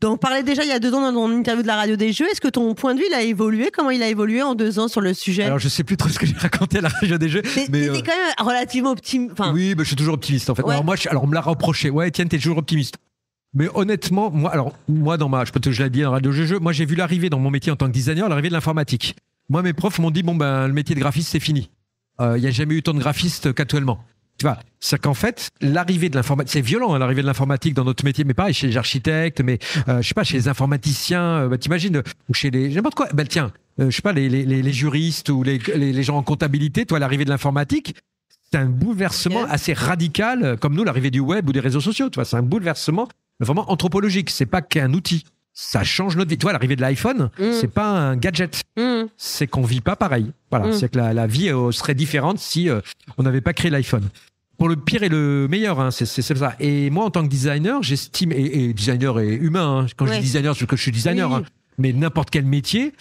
Donc, on parlait déjà il y a 2 ans dans ton interview de la radio des jeux. Est-ce que ton point de vue il a évolué? Comment il a évolué en 2 ans sur le sujet? Alors, je sais plus trop ce que j'ai raconté à la radio des jeux. Mais t'es quand même relativement optimiste. Oui, mais je suis toujours optimiste en fait. Ouais. Alors, on me l'a reproché. Ouais, Étienne, t'es toujours optimiste. Mais honnêtement, moi je l'ai dit dans la radio des jeux, moi j'ai vu l'arrivée dans mon métier en tant que designer, l'arrivée de l'informatique. Moi, mes profs m'ont dit, le métier de graphiste, c'est fini. Il n'y a jamais eu tant de graphistes qu'actuellement. Tu vois, c'est qu'en fait, l'arrivée de l'informatique, c'est violent, hein, l'arrivée de l'informatique dans notre métier, mais pareil, chez les architectes, mais je sais pas, chez les informaticiens, t'imagines, ou chez les, n'importe quoi. Tiens, je sais pas, les juristes ou les gens en comptabilité, toi, l'arrivée de l'informatique, c'est un bouleversement assez radical, comme nous, l'arrivée du web ou des réseaux sociaux, tu vois, c'est un bouleversement vraiment anthropologique. C'est pas qu'un outil. Ça change notre vie. Tu vois, l'arrivée de l'iPhone, c'est pas un gadget. C'est qu'on vit pas pareil. Voilà. C'est que la vie serait différente si on n'avait pas créé l'iPhone. Pour le pire et le meilleur, hein, c'est ça. Et moi, en tant que designer, j'estime, et designer et humain, hein, quand je dis designer, c'est que je suis designer, hein, mais n'importe quel métier,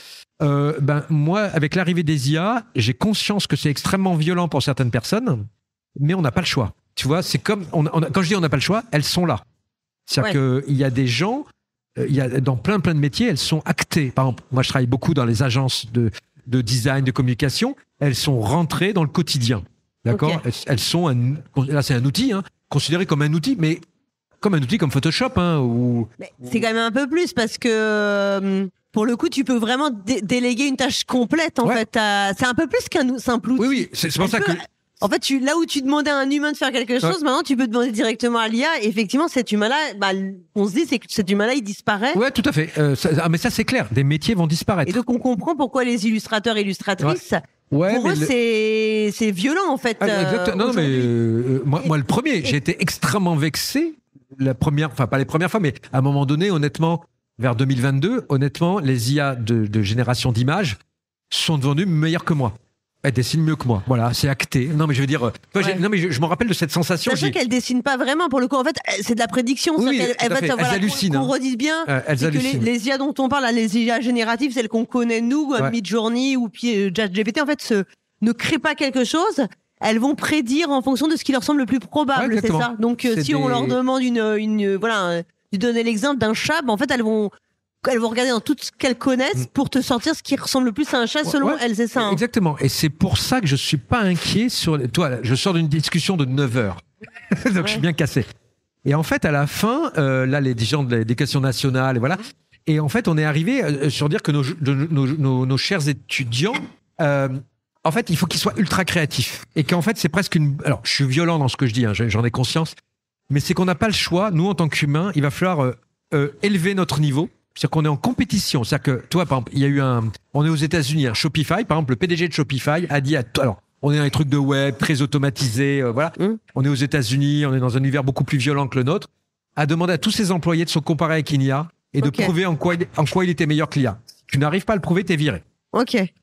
moi, avec l'arrivée des IA, j'ai conscience que c'est extrêmement violent pour certaines personnes, mais on n'a pas le choix. Tu vois, c'est comme, quand je dis on n'a pas le choix, elles sont là. C'est-à-dire qu'il y a des gens, dans plein de métiers, elles sont actées. Par exemple, moi je travaille beaucoup dans les agences de design, de communication, elles sont rentrées dans le quotidien. D'accord. Elles sont, là c'est un outil, hein, considéré comme un outil, mais comme un outil comme Photoshop. Hein, c'est quand même un peu plus parce que... pour le coup, tu peux vraiment déléguer une tâche complète, en fait. C'est un peu plus qu'un simple outil. Oui, c'est pour ça que... En fait, là où tu demandais à un humain de faire quelque chose, maintenant tu peux demander directement à l'IA. Effectivement, cet humain-là, on se dit c'est que cet humain-là, il disparaît. Ouais, tout à fait. Mais ça, c'est clair. Des métiers vont disparaître. Et donc, on comprend pourquoi les illustrateurs et illustratrices, pour eux, c'est violent, en fait. Non, mais moi, le premier, j'ai été extrêmement vexé. Pas les premières fois, mais à un moment donné, honnêtement, vers 2022, honnêtement, les IA de génération d'images sont devenus meilleurs que moi. Elle dessine mieux que moi. Voilà, c'est acté. Non, mais je veux dire, non, mais je me rappelle de cette sensation. Sachant qu'elle dessine pas vraiment, pour le coup. En fait, c'est de la prédiction. Elle hallucine. Qu'on redise bien. Elles hallucinent. Que les IA dont on parle, les IA génératives, celles qu'on connaît nous, Midjourney ou ChatGPT, en fait, ne créent pas quelque chose. Elles vont prédire en fonction de ce qui leur semble le plus probable, c'est ça. Donc, si on leur demande de donner l'exemple d'un chat, en fait, elles vont regarder dans tout ce qu'elles connaissent pour te sortir ce qui ressemble le plus à un chat selon elles, c'est ça. Hein. Exactement. Et c'est pour ça que je suis pas inquiet toi, je sors d'une discussion de 9 heures. Donc je suis bien cassé. Et en fait, à la fin, là, les gens de l'éducation nationale, et voilà. Et en fait, on est arrivé sur dire que nos chers étudiants, en fait, il faut qu'ils soient ultra créatifs. Et qu'en fait, c'est presque alors, je suis violent dans ce que je dis, hein, j'en ai conscience. Mais c'est qu'on n'a pas le choix. Nous, en tant qu'humains, il va falloir élever notre niveau. C'est-à-dire qu'on est en compétition. C'est-à-dire que, toi, par exemple, on est aux États-Unis, un Shopify, par exemple, le PDG de Shopify a dit alors, on est dans les trucs de web, très automatisés, voilà. On est aux États-Unis, on est dans un univers beaucoup plus violent que le nôtre, a demandé à tous ses employés de se comparer avec une IA et de prouver en quoi il était meilleur que l'IA. Si tu n'arrives pas à le prouver, t'es viré.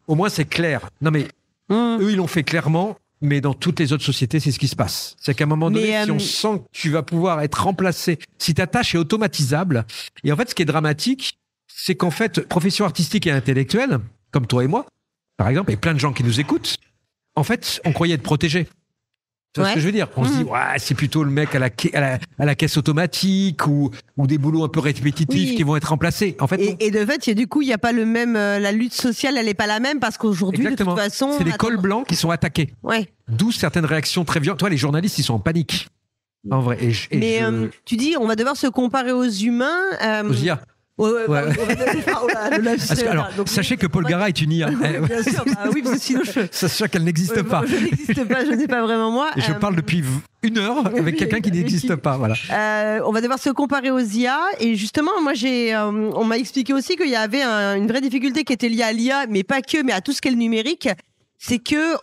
Au moins, c'est clair. Non, mais eux, ils l'ont fait clairement. Mais dans toutes les autres sociétés, c'est ce qui se passe. C'est qu'à un moment donné, si on sent que tu vas pouvoir être remplacé, si ta tâche est automatisable, et en fait, ce qui est dramatique, c'est qu'en fait, profession artistique et intellectuelle, comme toi et moi, par exemple, et plein de gens qui nous écoutent, en fait, on croyait être protégés. Tu vois ce que je veux dire? On se dit, c'est plutôt le mec à la caisse automatique ou des boulots un peu répétitifs qui vont être remplacés. En fait, et de fait, du coup, il n'y a pas le même. La lutte sociale, elle n'est pas la même parce qu'aujourd'hui, de toute façon. C'est les cols blancs qui sont attaqués. Ouais. D'où certaines réactions très violentes. Toi, les journalistes, ils sont en panique. En vrai. Mais tu dis, on va devoir se comparer aux humains. Aux IA. Sachez que Paul Gara est une IA. Bien sûr, oui, parce que sinon sachez qu'elle n'existe pas. Je n'existe pas, je n'ai pas vraiment moi. Et je parle depuis 1 heure avec quelqu'un qui n'existe pas. Voilà. On va devoir se comparer aux IA. Et justement, moi, on m'a expliqué aussi qu'il y avait une vraie difficulté qui était liée à l'IA, mais pas que, mais à tout ce qu'est le numérique. C'est que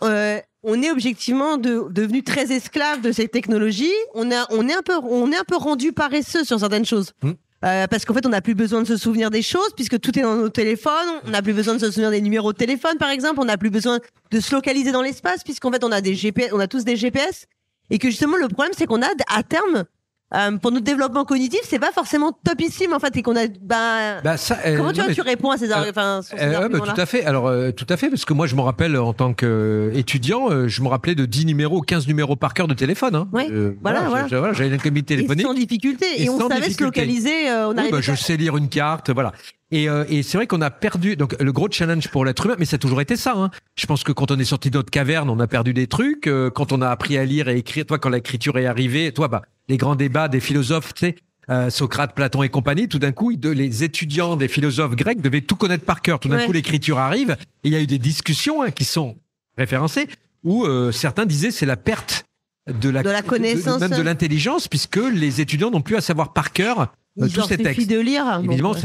on est objectivement devenu très esclave de ces technologies. On est un peu rendu paresseux sur certaines choses. Parce qu'en fait, on n'a plus besoin de se souvenir des choses puisque tout est dans nos téléphones. On n'a plus besoin de se souvenir des numéros de téléphone, par exemple. On n'a plus besoin de se localiser dans l'espace puisqu'en fait, on a tous des GPS. Et que justement, le problème, c'est qu'on a à terme, pour notre développement cognitif, c'est pas forcément topissime en fait, et qu'on a. Comment tu réponds à ces arguments-là? Tout à fait. Alors tout à fait, parce que moi, je me rappelle en tant qu'étudiant, je me rappelais de 10 numéros, 15 numéros par cœur de téléphone. Hein. Oui. Voilà. J'avais une communauté téléphonique. Et sans difficulté. Et on savait se localiser. Je sais lire une carte, voilà. Et c'est vrai qu'on a perdu. Donc le gros challenge pour l'être humain, mais ça a toujours été ça. Hein. Je pense que quand on est sorti de notre caverne, on a perdu des trucs. Quand on a appris à lire et écrire, toi, quand l'écriture est arrivée, les grands débats des philosophes, tu sais, Socrate, Platon et compagnie, tout d'un coup, les étudiants des philosophes grecs devaient tout connaître par cœur. Tout d'un coup, l'écriture arrive. Et il y a eu des discussions qui sont référencées où certains disaient c'est la perte de la connaissance, même de l'intelligence, puisque les étudiants n'ont plus à savoir par cœur tous ces textes. De lire. Évidemment,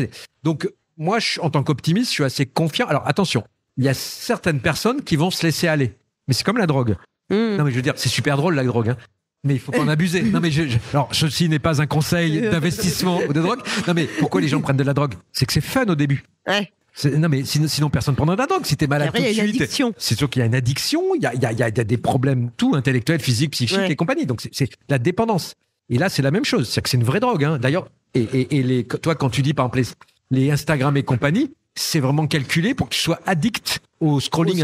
donc moi, en tant qu'optimiste, je suis assez confiant. Alors attention, il y a certaines personnes qui vont se laisser aller, mais c'est comme la drogue. Non, mais je veux dire, c'est super drôle la drogue. Hein. Mais il faut pas en abuser. Non, mais alors, ceci n'est pas un conseil d'investissement ou de drogue. Non, mais pourquoi les gens prennent de la drogue? C'est que c'est fun au début. Ouais. Non, mais sinon personne ne prendra de la drogue. Si t'es malade tout de suite, c'est sûr qu'il y a une addiction. Il y a des problèmes intellectuels, physiques, psychiques et compagnie. Donc c'est la dépendance. Et là, c'est la même chose. C'est que c'est une vraie drogue. Hein. D'ailleurs, toi, quand tu dis par exemple les Instagram et compagnie, c'est vraiment calculé pour que tu sois addict au scrolling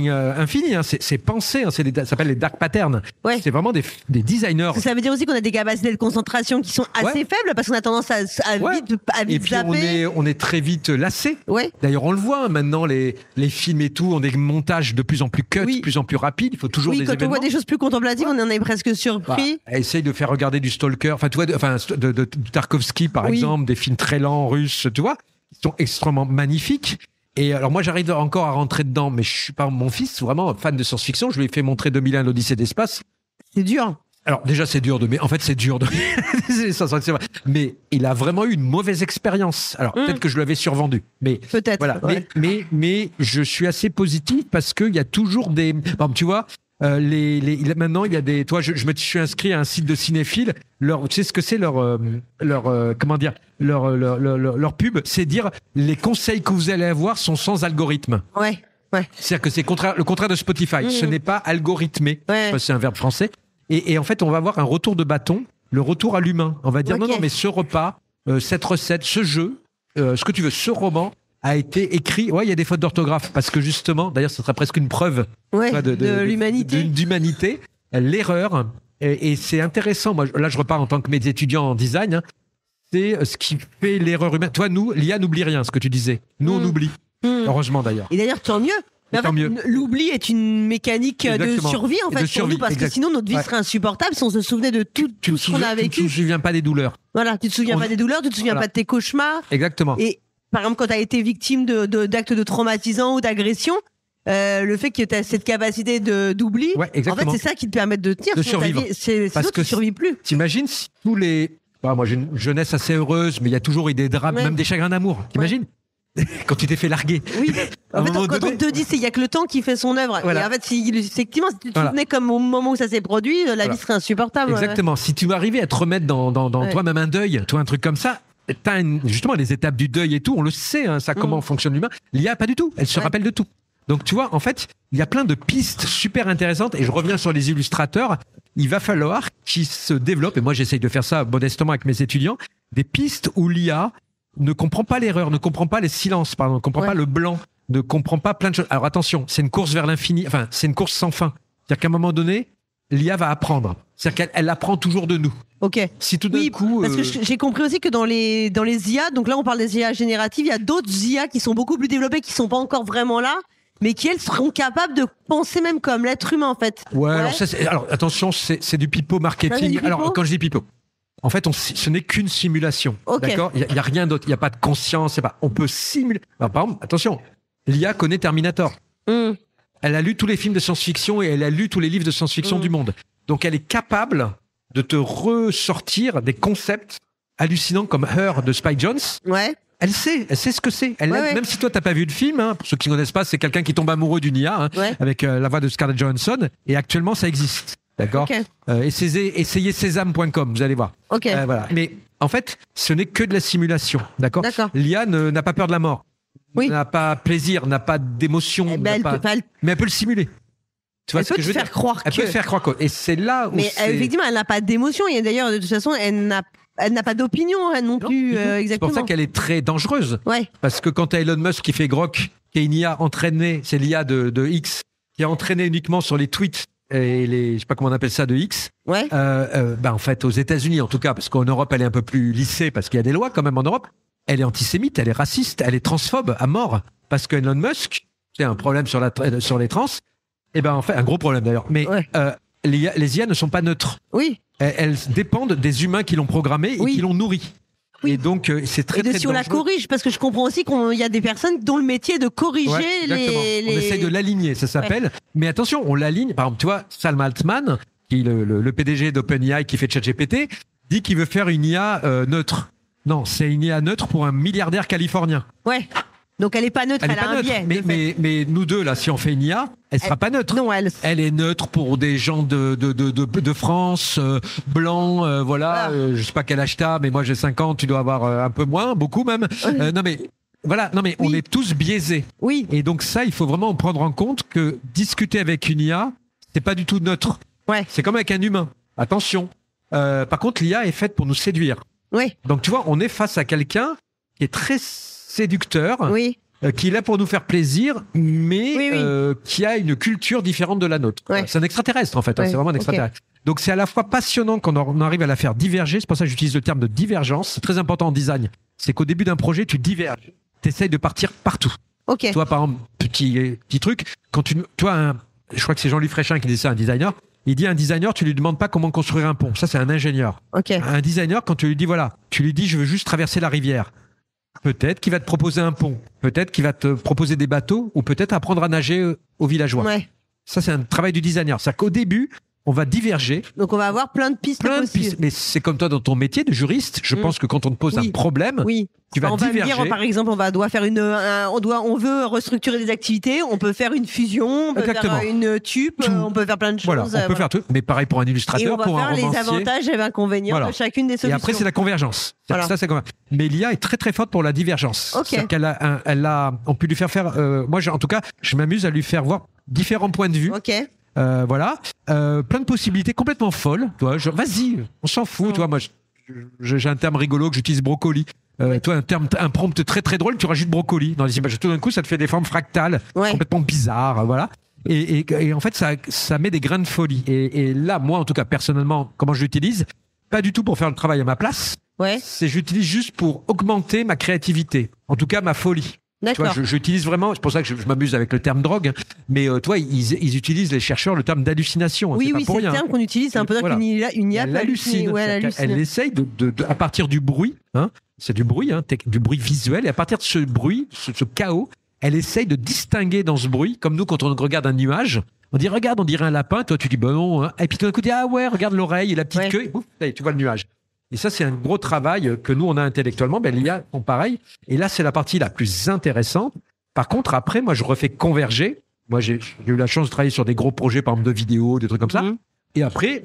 infini. Hein. C'est pensé, hein. Ça s'appelle les dark patterns. Ouais. C'est vraiment des designers. Ça veut dire aussi qu'on a des capacités de concentration qui sont assez faibles parce qu'on a tendance à vite et puis zapper. On est très vite lassé. Ouais. D'ailleurs, on le voit maintenant, les films et tout ont des montages de plus en plus cut, de plus en plus rapides. Il faut toujours des événements. Quand on voit des choses plus contemplatives, on en est presque surpris. Essaye de faire regarder du Stalker, de Tarkovsky par exemple, des films très lents russes, tu vois, qui sont extrêmement magnifiques. Et alors moi j'arrive encore à rentrer dedans, mais je suis pas mon fils vraiment fan de science-fiction. Je lui ai fait montrer 2001 l'Odyssée d'espace. C'est dur. Alors déjà c'est dur mais en fait c'est dur mais il a vraiment eu une mauvaise expérience. Alors peut-être que je l'avais survendu, mais peut-être. Voilà. Ouais. Mais je suis assez positif parce qu'il y a toujours des. Bon, tu vois. Maintenant, il y a des. Toi, je me suis inscrit à un site de cinéphiles. Tu sais ce que c'est leur pub, c'est dire les conseils que vous allez avoir sont sans algorithme. Ouais. C'est-à-dire que c'est le contraire de Spotify. Ce n'est pas algorithmé. Ouais. C'est un verbe français. Et en fait, on va avoir un retour de bâton, le retour à l'humain. On va dire non, mais ce repas, cette recette, ce jeu, ce que tu veux, ce roman a été écrit. Ouais, il y a des fautes d'orthographe parce que justement, d'ailleurs, ce serait presque une preuve de l'humanité. D'humanité, l'erreur. Et c'est intéressant. Moi, là, je repars en tant que mes étudiants en design. Hein, c'est ce qui fait l'erreur humaine. Toi, l'IA n'oublie rien, ce que tu disais. Nous, on oublie. Heureusement, d'ailleurs. Et d'ailleurs, tant mieux. Mais en fait, l'oubli est une mécanique de survie en fait pour nous parce que sinon notre vie serait insupportable si on se souvenait de tout ce qu'on a vécu. Tu ne te souviens pas des douleurs. Voilà, tu te souviens pas des douleurs, tu te souviens pas de tes cauchemars. Exactement. Et par exemple, quand tu as été victime d'actes de traumatisants ou d'agressions, le fait que tu as cette capacité d'oubli, en fait, c'est ça qui te permet de tenir. De survivre. Sinon, tu ne survis plus. T'imagines si tous les. Moi, j'ai une jeunesse assez heureuse, mais il y a toujours eu des drames, même des chagrins d'amour. T'imagines quand tu t'es fait larguer. Oui. En fait, quand on te dit il y a que le temps qui fait son œuvre. Voilà. Et en fait, effectivement, si tu te souvenais comme au moment où ça s'est produit, la vie serait insupportable. Exactement. Si tu arrivais à te remettre dans toi-même un deuil, un truc comme ça, t'as justement les étapes du deuil et tout, on le sait, hein, ça comment fonctionne l'humain. L'IA, pas du tout. Elle se rappelle de tout. Donc tu vois, en fait, il y a plein de pistes super intéressantes. Et je reviens sur les illustrateurs. Il va falloir qu'ils se développent, et moi j'essaye de faire ça modestement avec mes étudiants, des pistes où l'IA ne comprend pas l'erreur, ne comprend pas les silences, ne comprend pas le blanc, ne comprend pas plein de choses. Alors attention, c'est une course vers l'infini, c'est une course sans fin. C'est-à-dire qu'à un moment donné, l'IA va apprendre. C'est-à-dire qu'elle apprend toujours de nous. Ok. Si tout d'un coup... parce que j'ai compris aussi que dans les IA, donc là on parle des IA génératives, il y a d'autres IA qui sont beaucoup plus développées, qui sont pas encore vraiment là, mais qui elles seront capables de penser même comme l'être humain en fait. Ouais. Alors attention, c'est du pipeau marketing. Alors quand je dis pipeau, en fait, ce n'est qu'une simulation. Okay. D'accord. Il y a rien d'autre. Il y a pas de conscience. On peut simuler. Alors, par exemple, attention, l'IA connaît Terminator. Elle a lu tous les films de science-fiction et elle a lu tous les livres de science-fiction du monde. Donc elle est capable de te ressortir des concepts hallucinants comme Her de Spike Jonze. Ouais. Elle sait ce que c'est. Même si toi t'as pas vu le film, hein, pour ceux qui ne connaissent pas, c'est quelqu'un qui tombe amoureux d'une IA avec la voix de Scarlett Johansson. Et actuellement, ça existe. D'accord. Okay. Essayez Sésame.com, vous allez voir. Okay. Voilà. Mais en fait, ce n'est que de la simulation. D'accord. L'IA n'a pas peur de la mort. N'a pas plaisir, n'a pas d'émotion. Mais elle peut le simuler. Tu vois elle peut te faire croire Elle peut te faire croire. Et c'est là où. Mais effectivement, elle n'a pas d'émotion. Et d'ailleurs, de toute façon, elle n'a pas d'opinion non plus. Exactement. C'est pour ça qu'elle est très dangereuse. Ouais. Parce que quand tu as Elon Musk qui fait Grok, qui est une IA entraînée, c'est l'IA de X, qui est entraînée uniquement sur les tweets et je sais pas comment on appelle ça, de X. Ouais. En fait, aux États-Unis en tout cas, parce qu'en Europe, elle est un peu plus lissée, parce qu'il y a des lois quand même en Europe. Elle est antisémite, elle est raciste, elle est transphobe à mort. Parce que Elon Musk, c'est un problème sur les trans. En fait, un gros problème d'ailleurs. Mais les IA ne sont pas neutres. Oui. Elles dépendent des humains qui l'ont programmée et qui l'ont nourrie. Oui. Et donc, c'est très, très si on la corrige, parce que je comprends aussi qu'il y a des personnes dont le métier est de corriger les... On essaie de l'aligner, ça s'appelle. Ouais. Mais attention, on l'aligne. Par exemple, tu vois, Sam Altman, qui est le PDG d'OpenAI qui fait ChatGPT, dit qu'il veut faire une IA neutre. Non, c'est une IA neutre pour un milliardaire californien. Ouais. Donc elle est pas neutre, elle a un biais. Mais nous deux, là, si on fait une IA, elle sera pas neutre. Non, elle est neutre pour des gens de France, blancs, voilà. Je sais pas quel âge t'as, mais moi j'ai 50, tu dois avoir un peu moins, beaucoup même. Non mais voilà, on est tous biaisés. Oui. Et donc ça, il faut vraiment prendre en compte que discuter avec une IA, c'est pas du tout neutre. Ouais. C'est comme avec un humain. Attention. Par contre, l'IA est faite pour nous séduire. Oui. Donc tu vois, on est face à quelqu'un qui est très séducteur, qui est là pour nous faire plaisir, mais qui a une culture différente de la nôtre. Ouais. C'est un extraterrestre en fait, c'est vraiment un extraterrestre. Okay. Donc c'est à la fois passionnant quand on arrive à la faire diverger, c'est pour ça que j'utilise le terme de divergence, c'est très important en design. C'est qu'au début d'un projet, tu diverges, tu essayes de partir partout. Okay. Toi par exemple, petit truc, quand je crois que c'est Jean-Louis Fréchin qui dit ça, un designer, il dit à un designer, tu lui demandes pas comment construire un pont, ça c'est un ingénieur. Okay. Un designer, quand tu lui dis tu lui dis je veux juste traverser la rivière, peut-être qu'il va te proposer un pont, peut-être qu'il va te proposer des bateaux, ou peut-être apprendre à nager aux villageois. Ouais. Ça, c'est un travail du designer. C'est-à-dire qu'au début, on va diverger. Donc, on va avoir plein de pistes possibles. Mais c'est comme toi dans ton métier de juriste. Je pense que quand on te pose un problème, tu vas diverger. Va me dire, par exemple, on veut restructurer des activités, on peut faire une fusion, on peut faire une tupe, on peut faire plein de choses. Voilà, on peut faire tout. Mais pareil pour un illustrateur, pour un romancier. Et on va faire les avantages et les inconvénients de chacune des solutions. Et après, c'est la convergence. Voilà. Ça, c'est mais l'IA est très très forte pour la divergence. Okay. C'est-à-dire on peut lui faire. Moi, en tout cas, je m'amuse à lui faire voir différents points de vue. Ok. Voilà, plein de possibilités complètement folles. Vas-y, on s'en fout. Toi, moi, j'ai un terme rigolo que j'utilise, brocoli. Toi, un prompt très très drôle, tu rajoutes brocoli dans les images. Tout d'un coup, ça te fait des formes fractales, complètement bizarres, voilà. Et en fait, ça met des grains de folie. Et là, moi, en tout cas, personnellement, comment je l'utilise, pas du tout pour faire le travail à ma place. J'utilise juste pour augmenter ma créativité. En tout cas, ma folie. Tu vois, j'utilise vraiment, c'est pour ça que je m'amuse avec le terme drogue, mais toi, ils utilisent, les chercheurs, le terme d'hallucination. Oui, c'est le terme qu'on utilise, c'est un peu une IA elle hallucine. Elle essaye à partir du bruit, c'est du bruit, du bruit visuel, et à partir de ce bruit, ce chaos, elle essaye de distinguer dans ce bruit, comme nous quand on regarde un nuage, on dit regarde, on dirait un lapin, toi tu dis bah non, et puis tout d'un coup tu dis ah ouais, regarde l'oreille et la petite queue, et bouf, tu vois le nuage. Et ça, c'est un gros travail que nous, on a intellectuellement. L'IA font pareil. Et là, c'est la partie la plus intéressante. Par contre, après, moi, je refais converger. Moi, j'ai eu la chance de travailler sur des gros projets, par exemple, de vidéos, des trucs comme ça. Et après,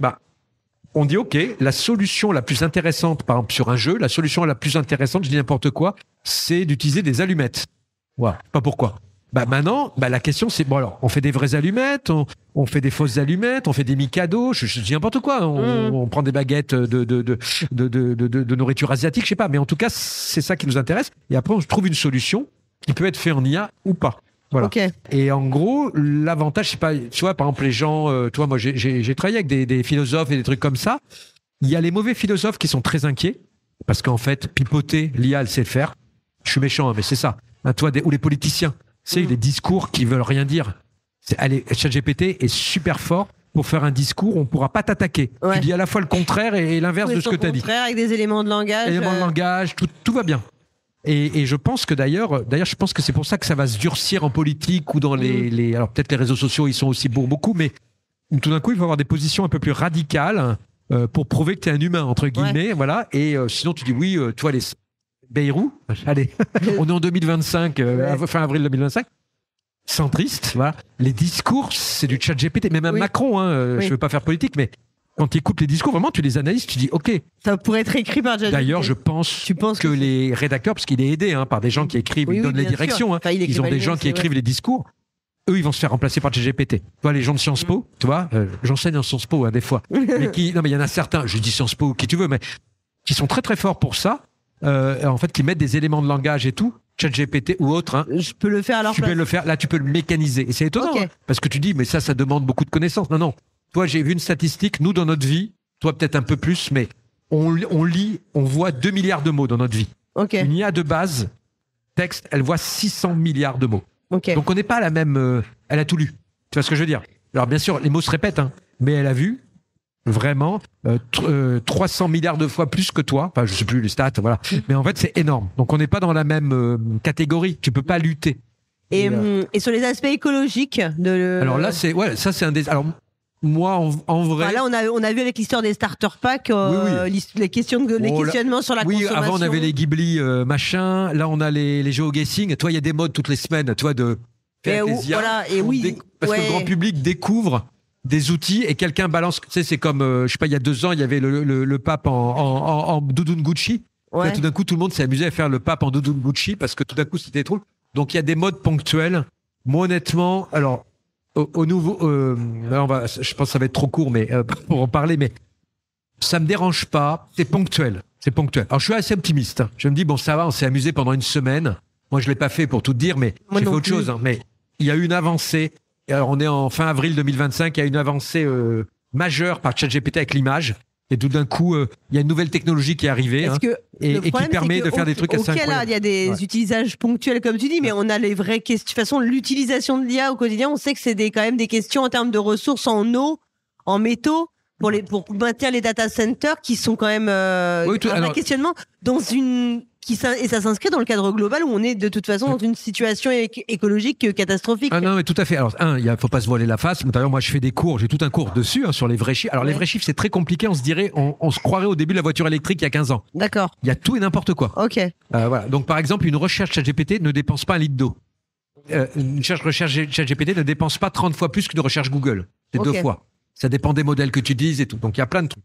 on dit, OK, la solution la plus intéressante, par exemple, sur un jeu, la solution la plus intéressante, je dis n'importe quoi, c'est d'utiliser des allumettes. Voilà, pas pourquoi. Maintenant, la question c'est alors on fait des vraies allumettes, on fait des fausses allumettes, on fait des micados, je dis n'importe quoi, on prend des baguettes de nourriture asiatique, je sais pas, mais en tout cas c'est ça qui nous intéresse. Et après on trouve une solution qui peut être faite en IA ou pas. Voilà. Ok. Et en gros, l'avantage, c'est pas, tu vois, par exemple, les gens, tu vois, moi, j'ai travaillé avec des philosophes et des trucs comme ça. Il y a les mauvais philosophes qui sont très inquiets parce qu'en fait, pipoter, l'IA, elle sait le faire. Je suis méchant, hein, mais c'est ça. Hein, toi, ou les politiciens, c'est les discours qui veulent rien dire. Allez, ChatGPT est super fort pour faire un discours, on ne pourra pas t'attaquer. Ouais. Tu dis à la fois le contraire et l'inverse de ce que tu as dit. Contraire, avec des éléments de langage. Éléments de langage, tout va bien. Et je pense que d'ailleurs, je pense que c'est pour ça que ça va se durcir en politique ou dans les alors peut-être les réseaux sociaux, ils sont aussi pour beaucoup, mais tout d'un coup, il faut avoir des positions un peu plus radicales pour prouver que tu es un humain, entre guillemets, voilà. Et sinon, tu dis oui, toi, les Bayrou, allez, on est en 2025, fin avril 2025. Centriste, voilà. Les discours, c'est du ChatGPT. Mais même Macron, je ne veux pas faire politique, mais quand tu écoutes les discours, vraiment, tu les analyses, tu dis, OK. Ça pourrait être écrit par ChatGPT. D'ailleurs, je pense que les rédacteurs, parce qu'il est aidé par des gens qui écrivent, ils donnent les directions, enfin, ils ont des gens qui écrivent les discours, eux, ils vont se faire remplacer par ChatGPT. Tu vois, les gens de Sciences Po, tu vois, j'enseigne en Sciences Po des fois, mais il y en a certains, je dis Sciences Po, qui tu veux, mais qui sont très très forts pour ça, en fait, qui mettent des éléments de langage et tout. ChatGPT ou autre, je peux le faire à leur place. Tu peux le faire, là tu peux le mécaniser. Et c'est étonnant, parce que tu dis, mais ça demande beaucoup de connaissances. Non. Toi, j'ai vu une statistique, nous dans notre vie, toi peut-être un peu plus, mais on lit, on voit 2 milliards de mots dans notre vie. Une IA de base, texte, elle voit 600 milliards de mots. Donc on n'est pas à la même... elle a tout lu. Tu vois ce que je veux dire? Alors bien sûr, les mots se répètent, mais elle a vu vraiment 300 milliards de fois plus que toi. Enfin, je sais plus les stats, voilà. Mais en fait, c'est énorme. Donc, on n'est pas dans la même catégorie. Tu peux pas lutter. Et sur les aspects écologiques de... Alors là, ça c'est un des... Alors, moi, en vrai... Enfin, là, on a vu avec l'histoire des starter packs, les questionnements sur la consommation. Oui, avant, on avait les Ghibli machin. Là, on a les géoguessing. Toi, il y a des modes toutes les semaines, toi, de faire des IA. Voilà, et parce que le grand public découvre des outils et quelqu'un balance. Tu sais, c'est comme, je sais pas, il y a 2 ans, il y avait le pape en doudoune Gucci. Là, tout d'un coup, tout le monde s'est amusé à faire le pape en doudoune Gucci parce que tout d'un coup, c'était trop. Donc, il y a des modes ponctuels. Moi, honnêtement, alors, au nouveau, là, je pense que ça va être trop court, mais pour en parler, mais ça me dérange pas. C'est ponctuel. Alors, je suis assez optimiste. Je me dis, bon, ça va, on s'est amusé pendant une semaine. Moi, je l'ai pas fait pour tout te dire, mais j'ai fait autre chose. Mais il y a eu une avancée. Alors, on est en fin avril 2025, il y a une avancée majeure par ChatGPT avec l'image. Et tout d'un coup, il y a une nouvelle technologie qui est arrivée et qui permet de faire des trucs assez incroyables. Là, il y a des utilisages ponctuels, comme tu dis, mais on a les vraies questions. De toute façon, l'utilisation de l'IA au quotidien, on sait que c'est quand même des questions en termes de ressources en eau, en métaux, pour maintenir les data centers qui sont quand même un questionnement dans une... Et ça s'inscrit dans le cadre global où on est de toute façon dans une situation écologique catastrophique. Ah non, mais tout à fait. Alors, il faut pas se voiler la face. D'ailleurs, moi, je fais des cours, j'ai tout un cours dessus sur les vrais chiffres. Alors, les vrais chiffres, c'est très compliqué. On se croirait au début de la voiture électrique il y a 15 ans. D'accord. Il y a tout et n'importe quoi. Ok. Voilà. Donc, par exemple, une recherche ChatGPT ne dépense pas 1 litre d'eau. Une recherche ChatGPT ne dépense pas 30 fois plus qu'une recherche Google. C'est 2 fois. Ça dépend des modèles que tu utilises et tout. Donc, il y a plein de trucs.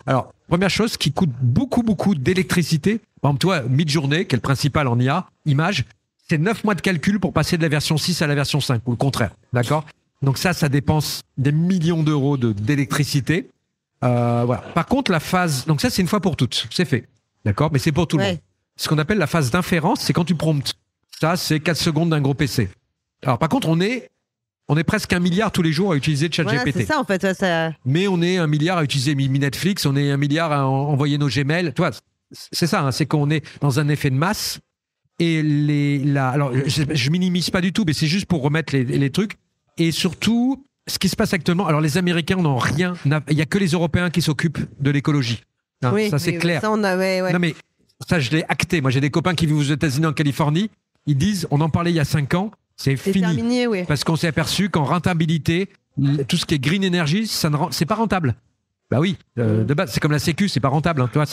Alors, première chose qui coûte beaucoup, beaucoup d'électricité. Par exemple, toi, Midjourney, qui est le principal en IA, image, c'est 9 mois de calcul pour passer de la version 6 à la version 5, ou le contraire. D'accord? Donc ça dépense des millions d'euros d'électricité. Voilà. Par contre, la phase... Donc ça, c'est une fois pour toutes. C'est fait. D'accord? Mais c'est pour tout le monde. Ce qu'on appelle la phase d'inférence, c'est quand tu promptes. Ça, c'est 4 secondes d'un gros PC. Alors, par contre, on est presque 1 milliard tous les jours à utiliser ChatGPT. Voilà, c'est ça, en fait. Ça... Mais on est 1 milliard à utiliser Netflix, on est 1 milliard à envoyer nos Gmail. Tu vois, c'est ça, c'est qu'on est dans un effet de masse. Et alors, je minimise pas du tout, mais c'est juste pour remettre les trucs. Et surtout, ce qui se passe actuellement, alors les Américains n'ont rien, il n'y a que les Européens qui s'occupent de l'écologie. Ça, c'est clair. Ça, Non, mais ça, je l'ai acté. Moi, j'ai des copains qui vivent aux États-Unis, en Californie. Ils disent, on en parlait il y a 5 ans, c'est fini. Terminé, Parce qu'on s'est aperçu qu'en rentabilité, tout ce qui est green energy, c'est pas rentable. Bah oui, de base, c'est comme la sécu, c'est pas rentable. Tu vois,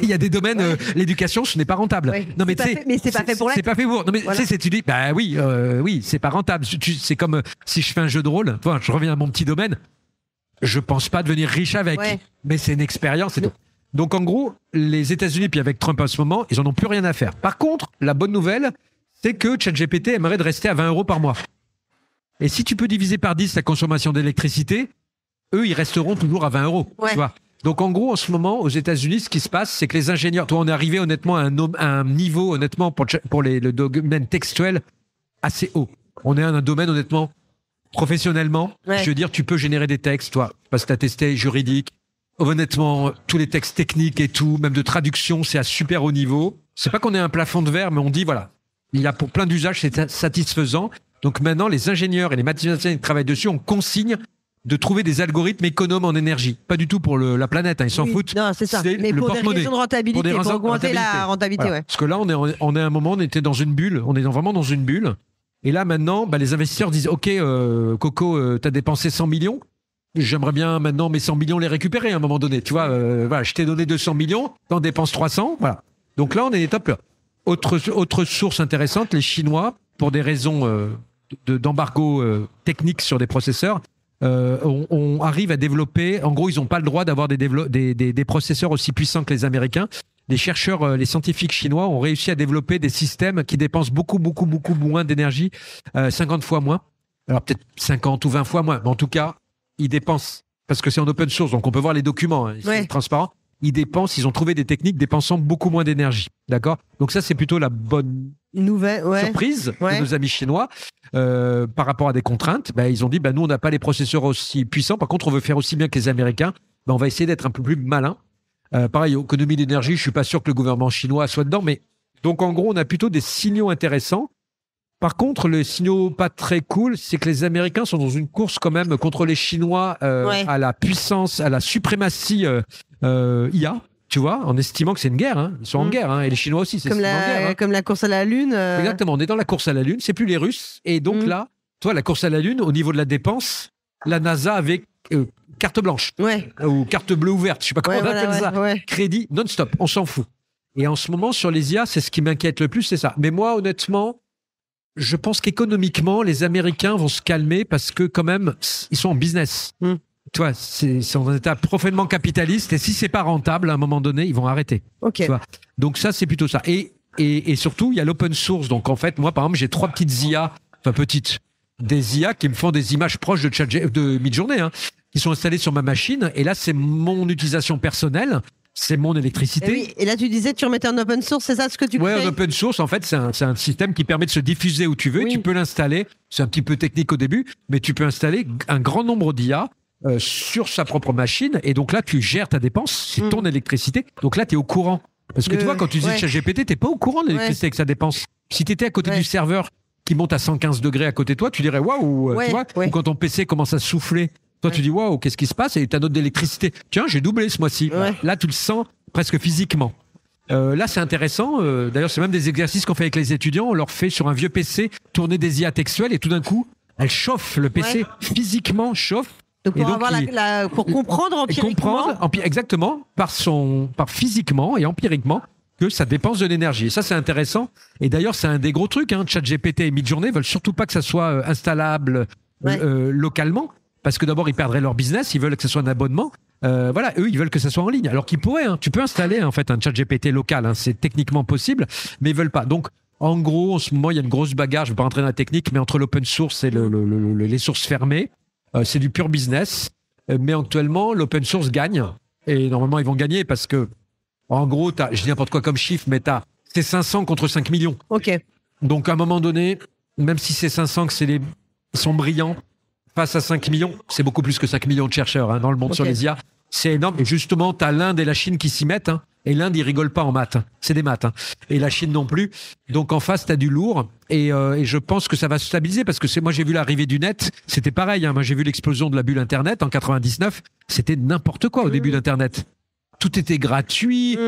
il y a des domaines, l'éducation, ce n'est pas rentable. Non, mais c'est pas fait pour l'être. C'est pas fait pour. Non, mais tu dis, bah oui, c'est pas rentable. C'est comme si je fais un jeu de rôle. Toi, je reviens à mon petit domaine. Je pense pas devenir riche avec, mais c'est une expérience. Donc en gros, les États-Unis, puis avec Trump en ce moment, ils en ont plus rien à faire. Par contre, la bonne nouvelle, c'est que ChatGPT aimerait de rester à 20 € par mois. Et si tu peux diviser par 10 la consommation d'électricité, eux, ils resteront toujours à 20 €. Tu vois. Donc, en gros, en ce moment, aux États-Unis, ce qui se passe, c'est que les ingénieurs... Toi, on est arrivé honnêtement à un niveau, honnêtement, pour le domaine textuel assez haut. on est un domaine, honnêtement, professionnellement. Ouais. Je veux dire, tu peux générer des textes, toi, parce que tu as testé juridique. Honnêtement, tous les textes techniques et tout, même de traduction, c'est à super haut niveau. C'est pas qu'on ait un plafond de verre, mais on dit, voilà, il y a pour plein d'usages, c'est satisfaisant. Donc maintenant, les ingénieurs et les mathématiciens qui travaillent dessus, on consigne de trouver des algorithmes économes en énergie. Pas du tout pour la planète, hein, ils s'en foutent. Non, c'est ça. Mais le pour des porte-monnaie. raisons de rentabilité, pour augmenter la rentabilité. Voilà. Ouais. Parce que là, on est à un moment, on était dans une bulle, on est vraiment dans une bulle. Et là, maintenant, les investisseurs disent, OK, Coco, tu as dépensé 100 millions. J'aimerais bien maintenant mes 100 millions les récupérer à un moment donné. Tu vois, voilà, je t'ai donné 200 millions, t'en dépenses 300. Voilà. Donc là, on est top là. Autre source intéressante, les Chinois, pour des raisons d'embargo technique sur des processeurs, on arrive à développer. En gros, ils n'ont pas le droit d'avoir des processeurs aussi puissants que les Américains. Les chercheurs, les scientifiques chinois ont réussi à développer des systèmes qui dépensent beaucoup moins d'énergie, 50 fois moins. Alors peut-être 50 ou 20 fois moins, mais en tout cas, ils dépensent, parce que c'est en open source, donc on peut voir les documents, hein, c'est transparent. Ils ont trouvé des techniques dépensant beaucoup moins d'énergie. D'accord ? Donc ça, c'est plutôt la bonne surprise de nos amis chinois par rapport à des contraintes. Ils ont dit, nous, on n'a pas les processeurs aussi puissants. Par contre, on veut faire aussi bien que les Américains. On va essayer d'être un peu plus malin. Pareil, économie d'énergie, je ne suis pas sûr que le gouvernement chinois soit dedans. Mais donc, en gros, on a plutôt des signaux intéressants. Par contre, le signaux pas très cool, c'est que les Américains sont dans une course quand même contre les Chinois à la puissance, à la suprématie IA, tu vois, en estimant que c'est une guerre. Hein. Ils sont en guerre, hein, et les Chinois aussi, c'est en guerre. Hein. Comme la course à la Lune. Exactement, on est dans la course à la Lune, c'est plus les Russes. Et donc là, toi, la course à la Lune, au niveau de la dépense, la NASA avait carte blanche ou carte bleue ouverte, je sais pas comment on appelle ça. Crédit non-stop, on s'en fout. Et en ce moment, sur les IA, c'est ce qui m'inquiète le plus, c'est ça. Mais moi, honnêtement, je pense qu'économiquement, les Américains vont se calmer parce que quand même, ils sont en business. Tu vois, c'est dans un état profondément capitaliste et si c'est pas rentable, à un moment donné, ils vont arrêter. Tu vois. Donc ça, c'est plutôt ça. Et surtout, il y a l'open source. Donc en fait, moi, par exemple, j'ai 3 petites IA, des IA qui me font des images proches de Midjourney, hein, qui sont installées sur ma machine. Et là, c'est mon utilisation personnelle. C'est mon électricité. Et là, tu disais, tu remettais en open source, c'est ça ce que tu crées ? Oui, en open source, en fait, c'est un système qui permet de se diffuser où tu veux. Tu peux l'installer. C'est un petit peu technique au début, mais tu peux installer un grand nombre d'IA sur sa propre machine. Et donc là, tu gères ta dépense. C'est ton électricité. Donc là, tu es au courant. Parce que tu vois, quand tu utilises ChatGPT, tu n'es pas au courant de l'électricité que ça dépense. Si tu étais à côté du serveur qui monte à 115 degrés à côté de toi, tu dirais waouh, tu vois. Ou quand ton PC commence à souffler, toi, tu dis waouh, qu'est-ce qui se passe ? Et tu as note d'électricité. Tiens, j'ai doublé ce mois-ci. Là, tu le sens presque physiquement. Là, c'est intéressant. D'ailleurs, c'est même des exercices qu'on fait avec les étudiants. On leur fait sur un vieux PC tourner des IA textuelles et tout d'un coup, elle chauffe. Le PC physiquement chauffe. Donc pour pour comprendre empiriquement. Exactement, par physiquement et empiriquement, que ça dépense de l'énergie. Et ça, c'est intéressant. Et d'ailleurs, c'est un des gros trucs. ChatGPT et Midjourney veulent surtout pas que ça soit installable localement. Parce que d'abord, ils perdraient leur business, ils veulent que ce soit un abonnement. Eux, ils veulent que ça soit en ligne. Alors qu'ils pourraient, tu peux installer en fait un ChatGPT local, c'est techniquement possible, mais ils veulent pas. Donc, en gros, en ce moment, il y a une grosse bagarre, je ne vais pas rentrer dans la technique, mais entre l'open source et les sources fermées, c'est du pur business. Mais actuellement, l'open source gagne. Et normalement, ils vont gagner parce que, en gros, je dis n'importe quoi comme chiffre, mais c'est 500 contre 5 millions. Donc, à un moment donné, même si c'est 500, ils sont brillants, face à 5 millions, c'est beaucoup plus que 5 millions de chercheurs dans le monde sur les IA. C'est énorme. Et justement, tu as l'Inde et la Chine qui s'y mettent. Et l'Inde, ils rigolent pas en maths. C'est des maths. Et la Chine non plus. Donc en face, tu as du lourd. Et je pense que ça va se stabiliser parce que moi, j'ai vu l'arrivée du net. C'était pareil. Moi, j'ai vu l'explosion de la bulle Internet en 99. C'était n'importe quoi au début d'Internet. Tout était gratuit.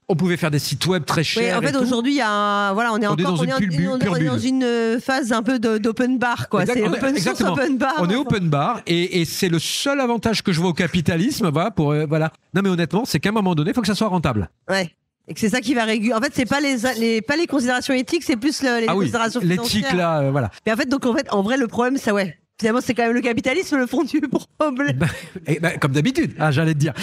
On pouvait faire des sites web très chers. En fait, aujourd'hui, on est dans une phase un peu d'open bar, quoi. C'est open source, open bar. On est open bar et c'est le seul avantage que je vois au capitalisme. Voilà. Non, mais honnêtement, c'est qu'à un moment donné, il faut que ça soit rentable. Et que c'est ça qui va réguler. En fait, c'est pas les considérations éthiques, c'est plus les considérations financières. L'éthique, là, voilà. Mais en vrai, le problème, c'est finalement, c'est quand même le capitalisme le fond du problème. Comme d'habitude, j'allais te dire.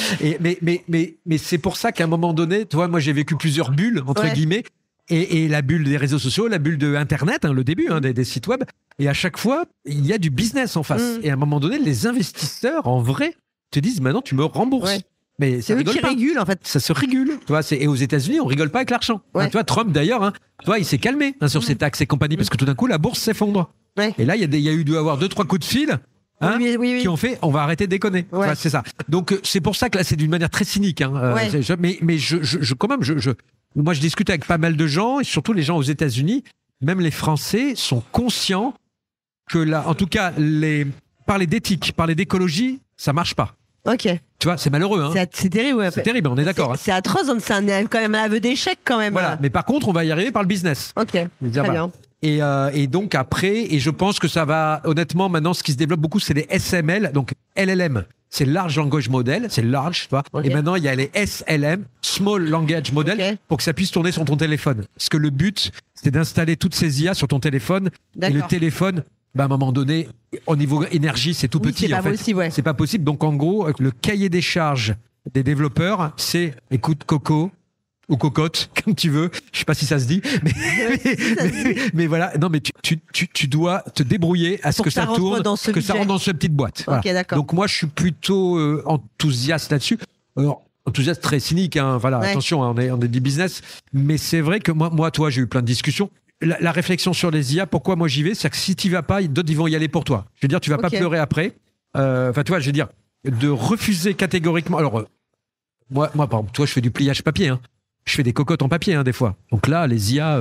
Mais c'est pour ça qu'à un moment donné, tu vois, moi j'ai vécu plusieurs bulles, entre guillemets, et la bulle des réseaux sociaux, la bulle de Internet, le début des sites web. Et à chaque fois, il y a du business en face. Et à un moment donné, les investisseurs, en vrai, te disent maintenant, tu me rembourses. Mais c'est eux qui régulent, en fait. Ça se régule. Tu vois, et aux États-Unis, on rigole pas avec l'argent. Tu vois, Trump, d'ailleurs, il s'est calmé sur ses taxes et compagnie, parce que tout d'un coup, la bourse s'effondre. Ouais. Et là, il y a eu dû avoir 2-3 coups de fil. Hein, oui. Qui ont fait, on va arrêter de déconner. Ouais. Enfin, c'est ça. Donc c'est pour ça que là, c'est d'une manière très cynique. Hein. Ouais. Mais quand même, moi, je discute avec pas mal de gens, et surtout les gens aux États-Unis. Même les Français sont conscients que là, en tout cas, parler d'éthique, parler d'écologie, ça marche pas. Ok. Tu vois, c'est malheureux. Hein. C'est terrible. Ouais. C'est terrible, on est d'accord. C'est atroce, c'est quand même un aveu d'échec quand même. Voilà. Mais par contre, on va y arriver par le business. Ok. Très bien. Et donc après, et je pense que ça va, honnêtement, maintenant, ce qui se développe beaucoup, c'est les SML, donc LLM. C'est Large Language Model, c'est large, tu vois. Okay. Et maintenant, il y a les SLM, Small Language Model, pour que ça puisse tourner sur ton téléphone. Parce que le but, c'est d'installer toutes ces IA sur ton téléphone. Et le téléphone, à un moment donné, au niveau énergie, c'est tout petit. C'est pas possible, ouais. C'est pas possible. Donc, en gros, le cahier des charges des développeurs, c'est, écoute, Coco, ou cocotte, comme tu veux. Je sais pas si ça se dit, mais voilà. Non, mais tu dois te débrouiller à ce que ça tourne, que ça rentre dans cette petite boîte. Okay, voilà. Donc moi, je suis plutôt enthousiaste là-dessus. Alors, enthousiaste très cynique, hein. Voilà. Ouais. Attention, hein, on est du business. Mais c'est vrai que moi, toi, j'ai eu plein de discussions. La réflexion sur les IA, pourquoi moi j'y vais, c'est que si tu vas pas, d'autres ils vont y aller pour toi. Je veux dire, tu vas pas pleurer après. Enfin, tu vois, je veux dire, de refuser catégoriquement. Alors, moi, par exemple, toi, je fais du pliage papier, hein. Je fais des cocottes en papier, hein, des fois. Donc là, les IA,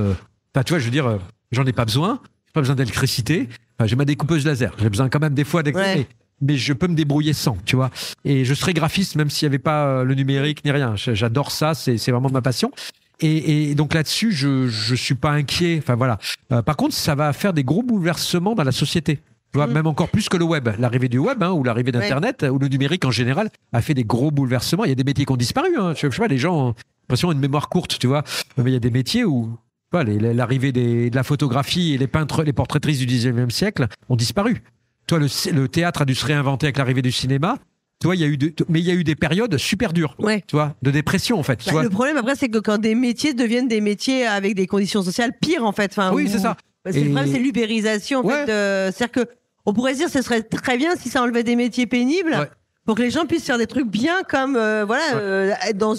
tu vois, je veux dire, j'en ai pas besoin. J'ai pas besoin d'électricité. Enfin, j'ai ma découpeuse laser. J'ai besoin quand même des fois d'électricité. Ouais. Mais je peux me débrouiller sans, tu vois. Et je serais graphiste même s'il n'y avait pas le numérique ni rien. J'adore ça, c'est vraiment ma passion. Et donc là-dessus, je suis pas inquiet. Enfin voilà. Par contre, ça va faire des gros bouleversements dans la société. Tu vois, même encore plus que le web. L'arrivée du web, hein, ou l'arrivée d'Internet, ou le numérique en général, a fait des gros bouleversements. Il y a des métiers qui ont disparu. Hein. Je sais pas, les gens ont l'impression une mémoire courte, tu vois. Mais il y a des métiers où l'arrivée de la photographie et les peintres, les portraitrices du 19e siècle ont disparu. Toi, le théâtre a dû se réinventer avec l'arrivée du cinéma. Tu vois, il y a eu des périodes super dures, tu vois, de dépression en fait. Tu vois. Le problème après, c'est que quand des métiers deviennent des métiers avec des conditions sociales pires en fait. Enfin, oui, c'est ça. Parce que le problème, c'est l'ubérisation. En fait, c'est-à-dire que on pourrait se dire, ce serait très bien si ça enlevait des métiers pénibles pour que les gens puissent faire des trucs bien, comme être dans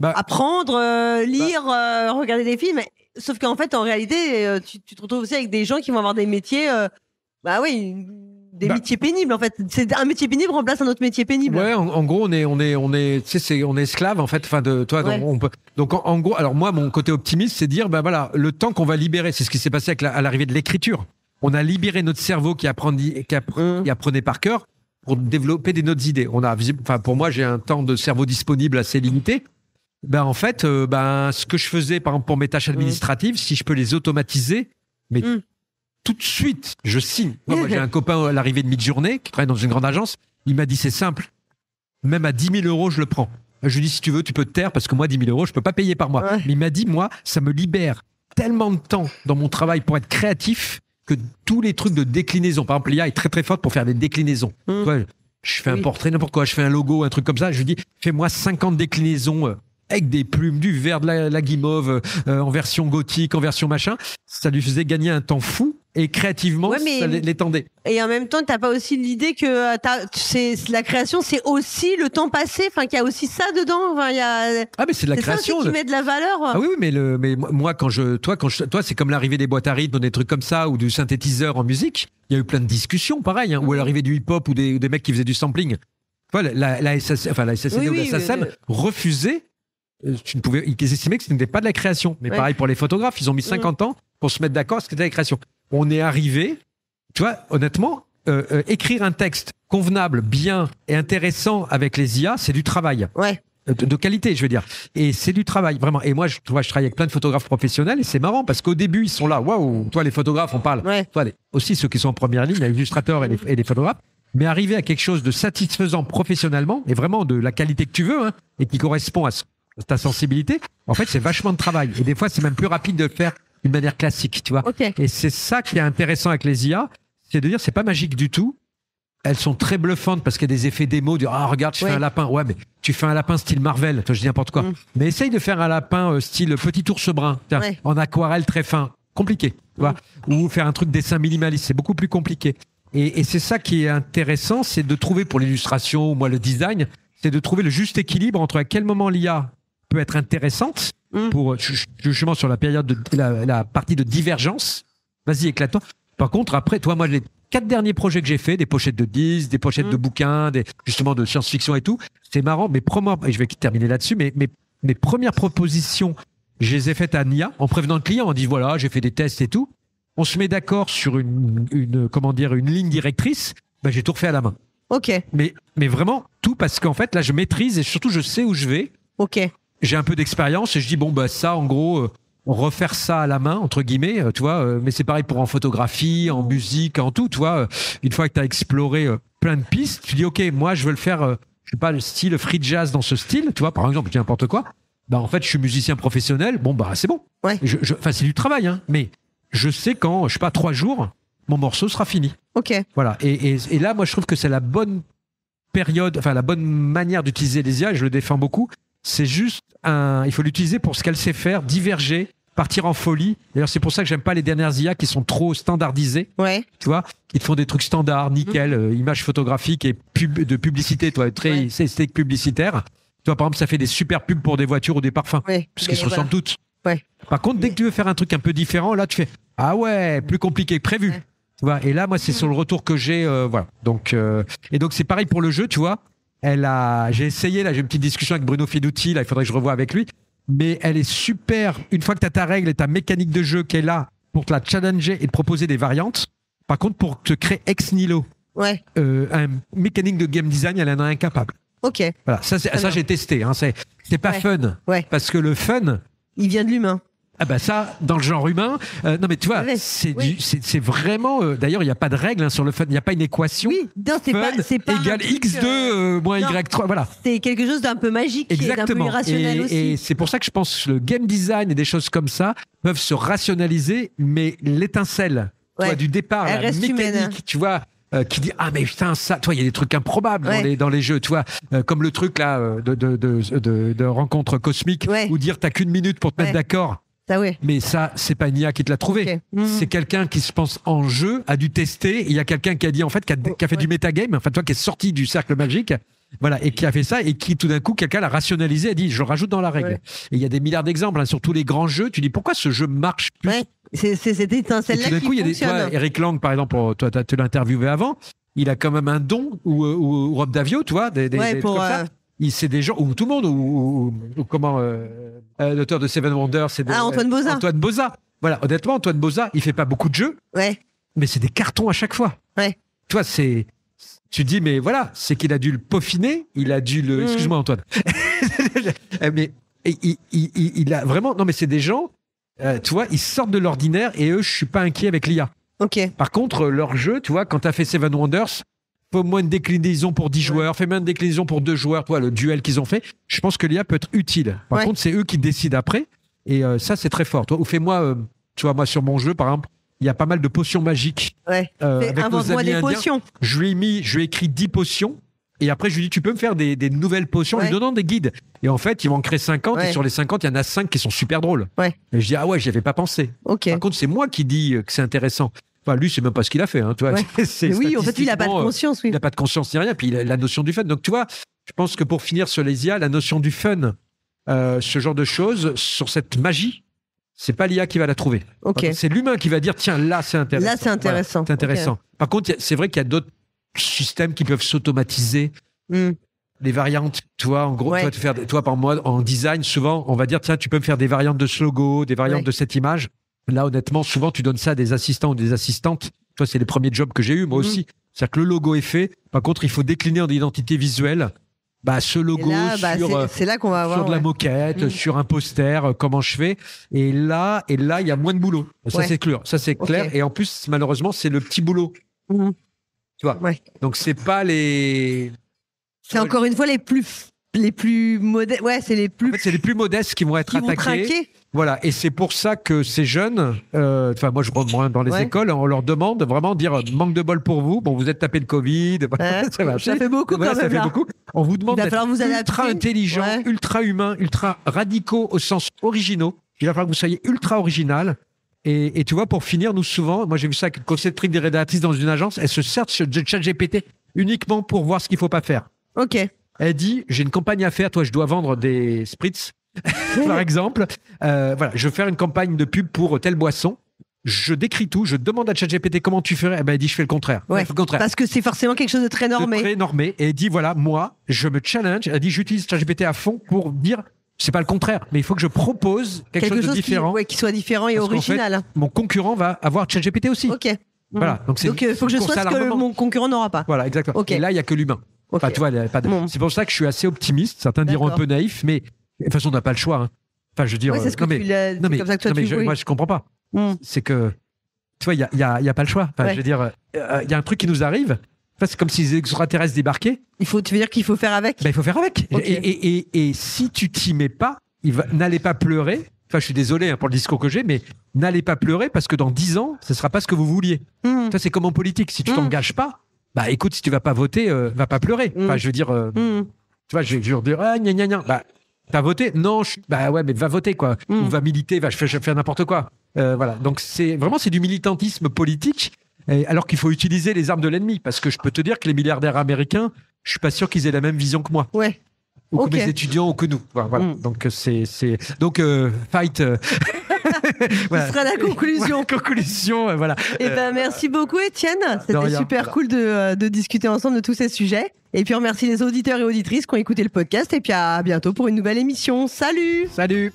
apprendre, lire, regarder des films. Sauf qu'en fait, en réalité, tu te retrouves aussi avec des gens qui vont avoir des métiers, métiers pénibles en fait. C'est un métier pénible remplace un autre métier pénible. Ouais, en gros, on est esclave en fait. Enfin, donc en gros, alors moi, mon côté optimiste, c'est dire, voilà, le temps qu'on va libérer, c'est ce qui s'est passé à l'arrivée de l'écriture. On a libéré notre cerveau qui apprenait par cœur pour développer des notes idées. Pour moi, j'ai un temps de cerveau disponible assez limité. En fait, ce que je faisais, par exemple, pour mes tâches administratives, si je peux les automatiser, mais tout de suite, je signe. Moi, j'ai un copain à l'arrivée de Midjourney qui travaille dans une grande agence. Il m'a dit, c'est simple. Même à 10 000 €, je le prends. Je lui ai dit, si tu veux, tu peux te taire parce que moi, 10 000 €, je peux pas payer par mois. Ouais. Mais il m'a dit, moi, ça me libère tellement de temps dans mon travail pour être créatif que tous les trucs de déclinaison. Par exemple, l'IA est très très forte pour faire des déclinaisons. Ouais, je fais un portrait, n'importe quoi. Je fais un logo, un truc comme ça. Je lui dis, fais-moi 50 déclinaisons avec des plumes, du vert, de la guimauve, en version gothique, en version machin. Ça lui faisait gagner un temps fou. Et créativement, ça l'étendait. Et en même temps, t'as pas aussi l'idée que la création, c'est aussi le temps passé, enfin qu'il y a aussi ça dedans. Enfin, mais c'est de la création. C'est ça qui met de la valeur. Ah oui, mais moi, toi, c'est comme l'arrivée des boîtes à rythme, des trucs comme ça, ou du synthétiseur en musique. Il y a eu plein de discussions, pareil, ou à l'arrivée du hip-hop ou des mecs qui faisaient du sampling. La SACD ou la SACEM refusaient. Ils estimaient que ce n'était pas de la création. Mais pareil pour les photographes, ils ont mis 50 ans pour se mettre d'accord à ce que c'était la création. On est arrivé, tu vois, honnêtement, écrire un texte convenable, bien et intéressant avec les IA, c'est du travail. Ouais. De qualité, je veux dire. Et c'est du travail, vraiment. Et moi, je travaille avec plein de photographes professionnels et c'est marrant parce qu'au début, ils sont là. Waouh, toi, les photographes, on parle. Ouais. Toi, aussi ceux qui sont en première ligne, les illustrateurs et les photographes. Mais arriver à quelque chose de satisfaisant professionnellement et vraiment de la qualité que tu veux, hein, et qui correspond à ta sensibilité, en fait, c'est vachement de travail. Et des fois, c'est même plus rapide de le faire d'une manière classique, tu vois. Okay. Et c'est ça qui est intéressant avec les IA, c'est de dire, c'est pas magique du tout. Elles sont très bluffantes parce qu'il y a des effets démo, regarde, je fais un lapin. Ouais, mais tu fais un lapin style Marvel, toi, je dis n'importe quoi. Mais essaye de faire un lapin style petit ours brun, en aquarelle très fin. Compliqué, tu vois. Ou faire un truc dessin minimaliste, c'est beaucoup plus compliqué. Et c'est ça qui est intéressant, c'est de trouver pour l'illustration ou moi le design, c'est de trouver le juste équilibre entre à quel moment l'IA peut être intéressante pour justement sur la période de la partie de divergence. Vas-y, éclate-toi. Par contre, après, toi, moi, les 4 derniers projets que j'ai fait, des pochettes de disques, des pochettes de bouquins, justement de science-fiction et tout, c'est marrant. Et je vais terminer là-dessus, mais mes premières propositions, je les ai faites à Nia, en prévenant le client. On dit, voilà, j'ai fait des tests et tout. On se met d'accord sur une ligne directrice. Ben, j'ai tout refait à la main. Ok. Mais vraiment, tout parce qu'en fait, là, je maîtrise et surtout, je sais où je vais. Ok. J'ai un peu d'expérience et je dis, bon, bah, ça, en gros, refaire ça à la main, entre guillemets, tu vois, mais c'est pareil pour en photographie, en musique, en tout, tu vois. Une fois que tu as exploré plein de pistes, tu dis, ok, moi, je veux le faire, je sais pas, le style free jazz dans ce style, tu vois, par exemple, n'importe quoi. Bah, en fait, je suis musicien professionnel, bon, bah, c'est bon. Ouais. Enfin, c'est du travail, hein, mais je sais qu'en, je sais pas, 3 jours, mon morceau sera fini. Ok. Voilà. Et là, moi, je trouve que c'est la bonne période, enfin, la bonne manière d'utiliser les IA, et je le défends beaucoup. C'est juste il faut l'utiliser pour ce qu'elle sait faire, diverger, partir en folie. D'ailleurs, c'est pour ça que j'aime pas les dernières IA qui sont trop standardisées. Ouais. Tu vois, qui te font des trucs standards, nickel, images photographiques et de publicité, toi, très esthétique publicitaire. Tu vois, par exemple, ça fait des super pubs pour des voitures ou des parfums, puisqu'ils se ressemblent toutes. Ouais. Par contre, dès que tu veux faire un truc un peu différent, là, tu fais ah ouais, plus compliqué que prévu. Ouais. Tu vois, et là, moi, c'est sur le retour que j'ai, voilà. Donc, et donc, c'est pareil pour le jeu, tu vois. J'ai essayé, là, j'ai une petite discussion avec Bruno Fiduti, là, il faudrait que je revoie avec lui. Mais elle est super. Une fois que tu as ta règle et ta mécanique de jeu qui est là pour te la challenger et te proposer des variantes. Par contre, pour te créer ex nihilo, une mécanique de game design, elle en est incapable. Ok. Voilà, ça j'ai testé. Hein. C'est pas fun. Ouais. Parce que le fun, il vient de l'humain. Ah bah ça, dans le genre humain, non mais tu vois, c'est vraiment. D'ailleurs, il n'y a pas de règle hein, sur le fun. Il n'y a pas une équation. Oui, non, c'est pas égale x2 moins y3. Voilà. C'est quelque chose d'un peu magique, d'un peu irrationnel aussi. Et c'est pour ça que je pense que le game design et des choses comme ça peuvent se rationaliser, mais l'étincelle, du départ, la mécanique, humaine. Tu vois. Qui dit ah mais putain ça, toi il y a des trucs improbables dans les jeux, tu vois, comme le truc là de rencontre cosmique où dire t'as qu'une minute pour te mettre d'accord. Mais ça, c'est pas une IA qui te l'a trouvé. Okay. C'est quelqu'un qui se pense en jeu, a dû tester. Il y a quelqu'un qui a dit, en fait, qui a fait du metagame, enfin, toi, qui est sorti du cercle magique, voilà, et qui a fait ça, et qui, tout d'un coup, quelqu'un l'a rationalisé, a dit, je le rajoute dans la règle. Et il y a des milliards d'exemples, hein, sur tous les grands jeux. Tu dis, pourquoi ce jeu marche plus? C'est cette étincelle-là qui fonctionne. Il y a toi, Eric Lang, par exemple, toi, tu l'as interviewé avant, il a quand même un don, ou Rob Davio, tu vois, des trucs comme ça. C'est des gens, ou tout le monde, ou comment, l'auteur de Seven Wonders, c'est Antoine Boza. Antoine Boza. Voilà, honnêtement, Antoine Boza, il fait pas beaucoup de jeux, mais c'est des cartons à chaque fois. Tu vois, tu dis, mais voilà, c'est qu'il a dû le peaufiner, il a dû le. Excuse-moi, Antoine. Mais il a vraiment. Non, mais c'est des gens, tu vois, ils sortent de l'ordinaire et eux, je suis pas inquiet avec l'IA. Par contre, leur jeu, tu vois, quand tu as fait Seven Wonders, faut moins une déclinaison pour 10 joueurs, fais moins une déclinaison pour 2 joueurs, toi, le duel qu'ils ont fait. Je pense que l'IA peut être utile. Par contre, c'est eux qui décident après. Et ça, c'est très fort. Toi, ou fais-moi, tu vois, moi, sur mon jeu, par exemple, il y a pas mal de potions magiques. Invente-moi des potions. Je lui ai écrit 10 potions. Et après, je lui ai dit, tu peux me faire des nouvelles potions en lui donnant des guides. Et en fait, il m'en crée 50. Et sur les 50, il y en a 5 qui sont super drôles. Et je dis, ah ouais, j'y avais pas pensé. Par contre, c'est moi qui dis que c'est intéressant. Enfin, lui, c'est même pas ce qu'il a fait. Hein, tu vois. Oui, en fait, il n'a pas de conscience. Il n'a pas de conscience ni rien. Puis la notion du fun. Donc, tu vois, je pense que pour finir sur les IA, la notion du fun, ce genre de choses, sur cette magie, c'est pas l'IA qui va la trouver. C'est l'humain qui va dire, tiens, là, c'est intéressant. Là, c'est intéressant. Voilà, c'est intéressant. Par contre, c'est vrai qu'il y a d'autres systèmes qui peuvent s'automatiser. Les variantes, tu vois, en gros, toi, par moi, en design, souvent, on va dire, tiens, tu peux me faire des variantes de ce logo, des variantes de cette image. Là, honnêtement, souvent, tu donnes ça à des assistants ou des assistantes. Toi, c'est les premiers jobs que j'ai eus, moi aussi. C'est-à-dire que le logo est fait. Par contre, il faut décliner en identité visuelle ce logo c'est là qu'on va avoir, sur de la moquette, sur un poster, comment je fais. Et là, il y a moins de boulot. Ça, c'est clair. Ça, c'est clair. Et en plus, malheureusement, c'est le petit boulot. Tu vois. Donc, c'est pas les... C'est encore une fois les plus modestes. C'est les plus. En fait, c'est les plus modestes qui vont être attaqués. Voilà, et c'est pour ça que ces jeunes, enfin moi je rentre dans les écoles, on leur demande vraiment de dire manque de bol pour vous. Bon, vous êtes tapé le Covid, ça fait beaucoup quand même. Ça fait beaucoup. On vous demande d'être ultra intelligent, ultra humain, ultra radicaux au sens originaux. Il va falloir que vous soyez ultra original. Et tu vois, pour finir, nous souvent, moi j'ai vu ça avec une conceptrice des rédactrices dans une agence, elle se sert de ChatGPT uniquement pour voir ce qu'il faut pas faire. Elle dit, j'ai une campagne à faire, toi je dois vendre des spritz. Par exemple, voilà, je veux faire une campagne de pub pour telle boisson. je décris tout, je demande à ChatGPT comment tu ferais, il dit je fais le contraire. Ouais, le contraire. Parce que c'est forcément quelque chose de très normé. Très normé. Et il dit voilà, moi, je me challenge. Elle dit j'utilise ChatGPT à fond pour dire c'est pas le contraire, mais il faut que je propose quelque chose de différent. Qui soit différent et original. En fait, mon concurrent va avoir ChatGPT aussi. Ok. Voilà. Donc il faut que je sois ce que mon concurrent n'aura pas. Voilà, exactement. Okay. Et là, il n'y a que l'humain. Okay. Enfin, tu vois, pas de... C'est pour ça que je suis assez optimiste. Certains diront un peu naïf, mais de toute façon, on n'a pas le choix. Hein. Enfin, je veux dire. C'est ce que comme ça que toi tu moi, je comprends pas. C'est que, tu vois, il y a pas le choix. Enfin, je veux dire, il y a un truc qui nous arrive. Enfin, c'est comme si les extraterrestres débarquaient. Tu veux dire qu'il faut faire avec. Il faut faire avec. Okay. Et si tu t'y mets pas, n'allez pas pleurer. Enfin, je suis désolé pour le discours que j'ai, mais n'allez pas pleurer parce que dans 10 ans, ce sera pas ce que vous vouliez. Ça, c'est comme en politique. Si tu t'engages pas, écoute, si tu vas pas voter, va pas pleurer. Enfin, je veux dire, tu vois, je vais dire, gna gna gna. T'as voté ? Non, ouais, mais va voter, quoi. Ou va militer, je fais n'importe quoi. Voilà. Donc, c'est du militantisme politique, alors qu'il faut utiliser les armes de l'ennemi. Parce que je peux te dire que les milliardaires américains, je suis pas sûr qu'ils aient la même vision que moi. Ouais. Ou que mes étudiants, ou que nous. Voilà. Donc, Donc, fight. Voilà. Ce sera la conclusion. Conclusion, voilà. Merci beaucoup, Étienne. C'était super cool de discuter ensemble de tous ces sujets. Et puis, on remercie les auditeurs et auditrices qui ont écouté le podcast. Et puis, à bientôt pour une nouvelle émission. Salut! Salut!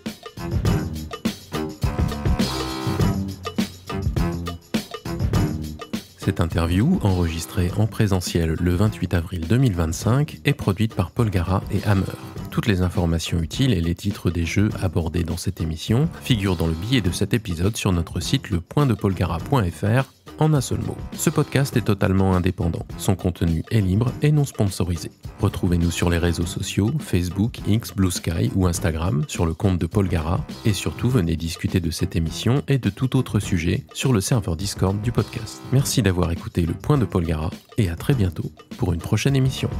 Cette interview, enregistrée en présentiel le 28 avril 2025, est produite par Paul Gara et Hammer. Toutes les informations utiles et les titres des jeux abordés dans cette émission figurent dans le billet de cet épisode sur notre site lepointdepolgara.fr en un seul mot. Ce podcast est totalement indépendant. Son contenu est libre et non sponsorisé. Retrouvez-nous sur les réseaux sociaux, Facebook, X, Blue Sky ou Instagram sur le compte de Paul Gara. Et surtout, venez discuter de cette émission et de tout autre sujet sur le serveur Discord du podcast. Merci d'avoir écouté Le Point de Paul Gara et à très bientôt pour une prochaine émission.